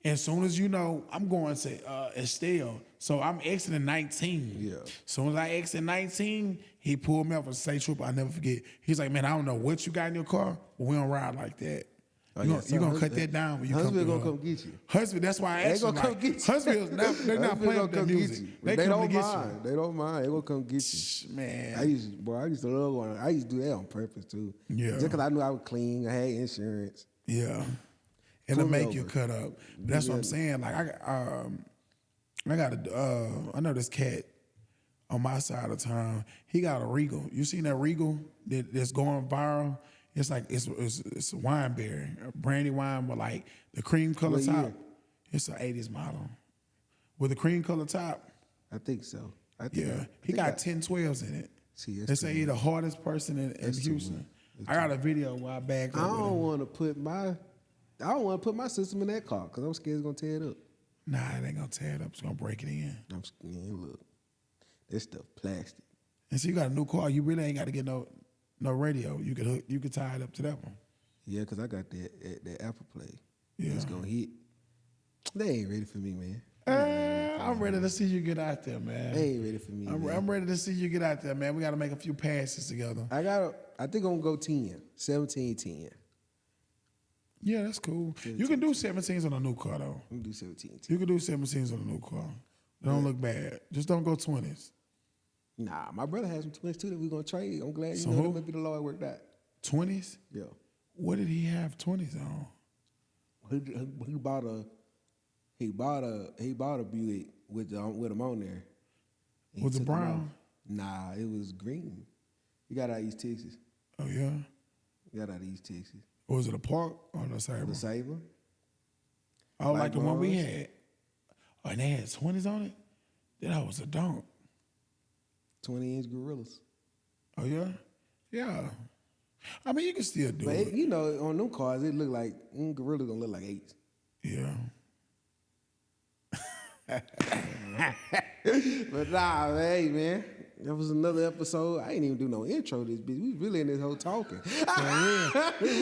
As soon as I'm going to Estelle. So I'm exiting 19. Yeah. As soon as I exit 19, he pulled me up and say, Trooper, I'll never forget. He's like, man, I don't know what you got in your car, but we don't ride like that. You gonna cut that down when you come Huntsville through. gonna come get you. Huntsville, that's why I asked you. They gonna come get you. Huntsville's not, they're not playing with that music. They come don't to get mind. They don't mind. They gonna come get you. Man. I used to love one. I used to do that on purpose too. Yeah. Just because I knew I was clean. I had insurance. Yeah. It'll make you cut up. But that's what I'm saying. Like I know this cat on my side of town. He got a Regal. You seen that Regal that's going viral? It's like it's a wine berry, a brandy wine with like the cream color What top. year? It's an 80s model with a cream color top. I think so. He got 10 12s in it. See, They say he's the hardest person in Houston. I got a video where I bagged up I with him. don't want to put my system in that car because I'm scared it's gonna tear it up. Nah, it ain't gonna tear it up. It's gonna break it in. I'm scared. Look, this stuff plastic. And so you got a new car. You really ain't got to get no radio. You could tie it up to that one. Yeah, because I got that Apple Play. Yeah. It's gonna hit. They ain't ready for me, man. I'm ready to see you get out there, man. They ain't ready for me. I'm ready to see you get out there, man. We got to make a few passes together. I think I'm gonna go 17-10. Yeah, that's cool. 17. You can do 17s on a new car, though. I'm gonna do 17-10. You can do 17s on a new car. Don't look bad. Just don't go 20s. Nah, my brother has some 20s too that we're gonna trade. I'm glad So that who? maybe the Lord worked out. 20s? Yeah. What did he have 20s on? He bought a Buick with him on there. He Was it took him brown? off. Nah, it was green. He got out of East Texas. Oh, yeah? He got out of East Texas. Or was it a Park or the Sabre? The Sabre. Oh, like the one we bars. had. Oh, and they had 20s on it? That was a dunk. 20-inch gorillas. Oh, yeah? Yeah. I mean, you can still do But it. on them cars, it look like gorillas gonna look like 8s. Yeah. But nah, hey man, that was another episode. I ain't even do no intro to this bitch. We really in this whole talking. We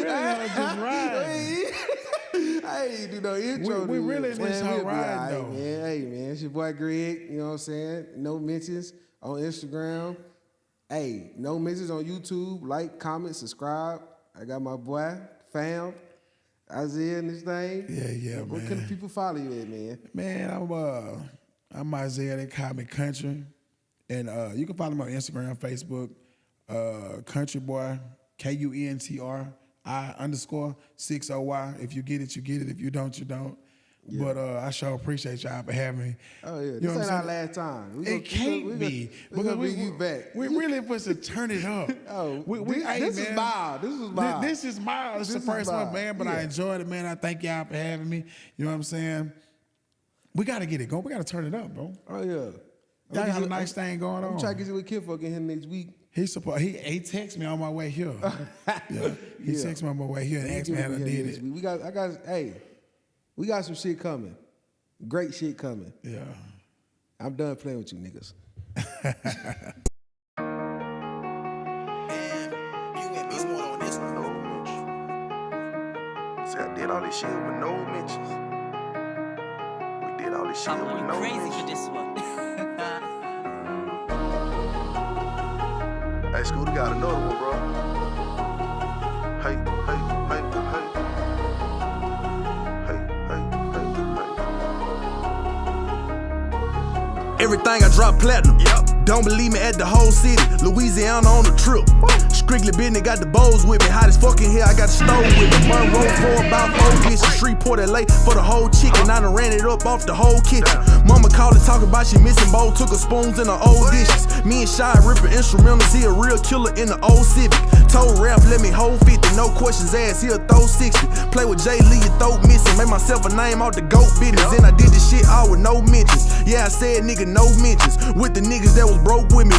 really just riding. I ain't do no intro. We really in this whole ride, though. Man. Hey man, it's your boy Greg. You know what I'm saying? No mentions on Instagram. Hey, no mentions on YouTube. Like, comment, subscribe. I got my boy Fam, Isaiah and this thing. Yeah, Where man. can the people follow you at, man? Man, I'm Isaiah. They call me Kuntri. And you can follow me on Instagram, Facebook, Country Boy, KUNTRI_6OY. If you get it, you get it. If you don't, you don't. Yeah. But I sure appreciate y'all for having me. Oh, yeah. You This know ain't what our I'm last time. It can't be. Because we you back. We really supposed to turn it up. This is mild. This is mild. This is mild. It's the first one, man. But I enjoyed it, man. I thank y'all for having me. You know what I'm saying? We got to get it going. We got to turn it up, bro. Oh, yeah. Y'all got a nice thing going on. I'm trying to get you with Kinfolk in here next week. He texted me on my way here. Yeah. He texted me on my way here and asked me how I did it. We got some shit coming. Great shit coming. Yeah. I'm done playing with you niggas. Man, you and me more on this one. No mentions. See, I did all this shit with no mentions. We did all this shit I'm with going no crazy mentions. for this one. Hey, Scooter got another one, bro. Hey, hey, hey, hey. Hey, hey, hey, hey. Everything I drop platinum. Yep. Don't believe me at the whole city. Louisiana on the trip. Strictly business, got the bowls with me. Hot as fucking here, I got the stove with me. Monroe for about 4 bitches. Shreveport LA for the whole chicken. I done ran it up off the whole kitchen. Mama called and talk about she missing bowl. Took her spoons in her old dishes. Me and Shy ripping instrumentals. He a real killer in the old Civic. Told Ralph let me hold 50. No questions asked, he'll throw 60. Play with Jay Lee, your throat missing. Made myself a name out the GOAT business. And I did this shit all with no mentions. Yeah, I said nigga, no mentions. With the niggas that was broke with me.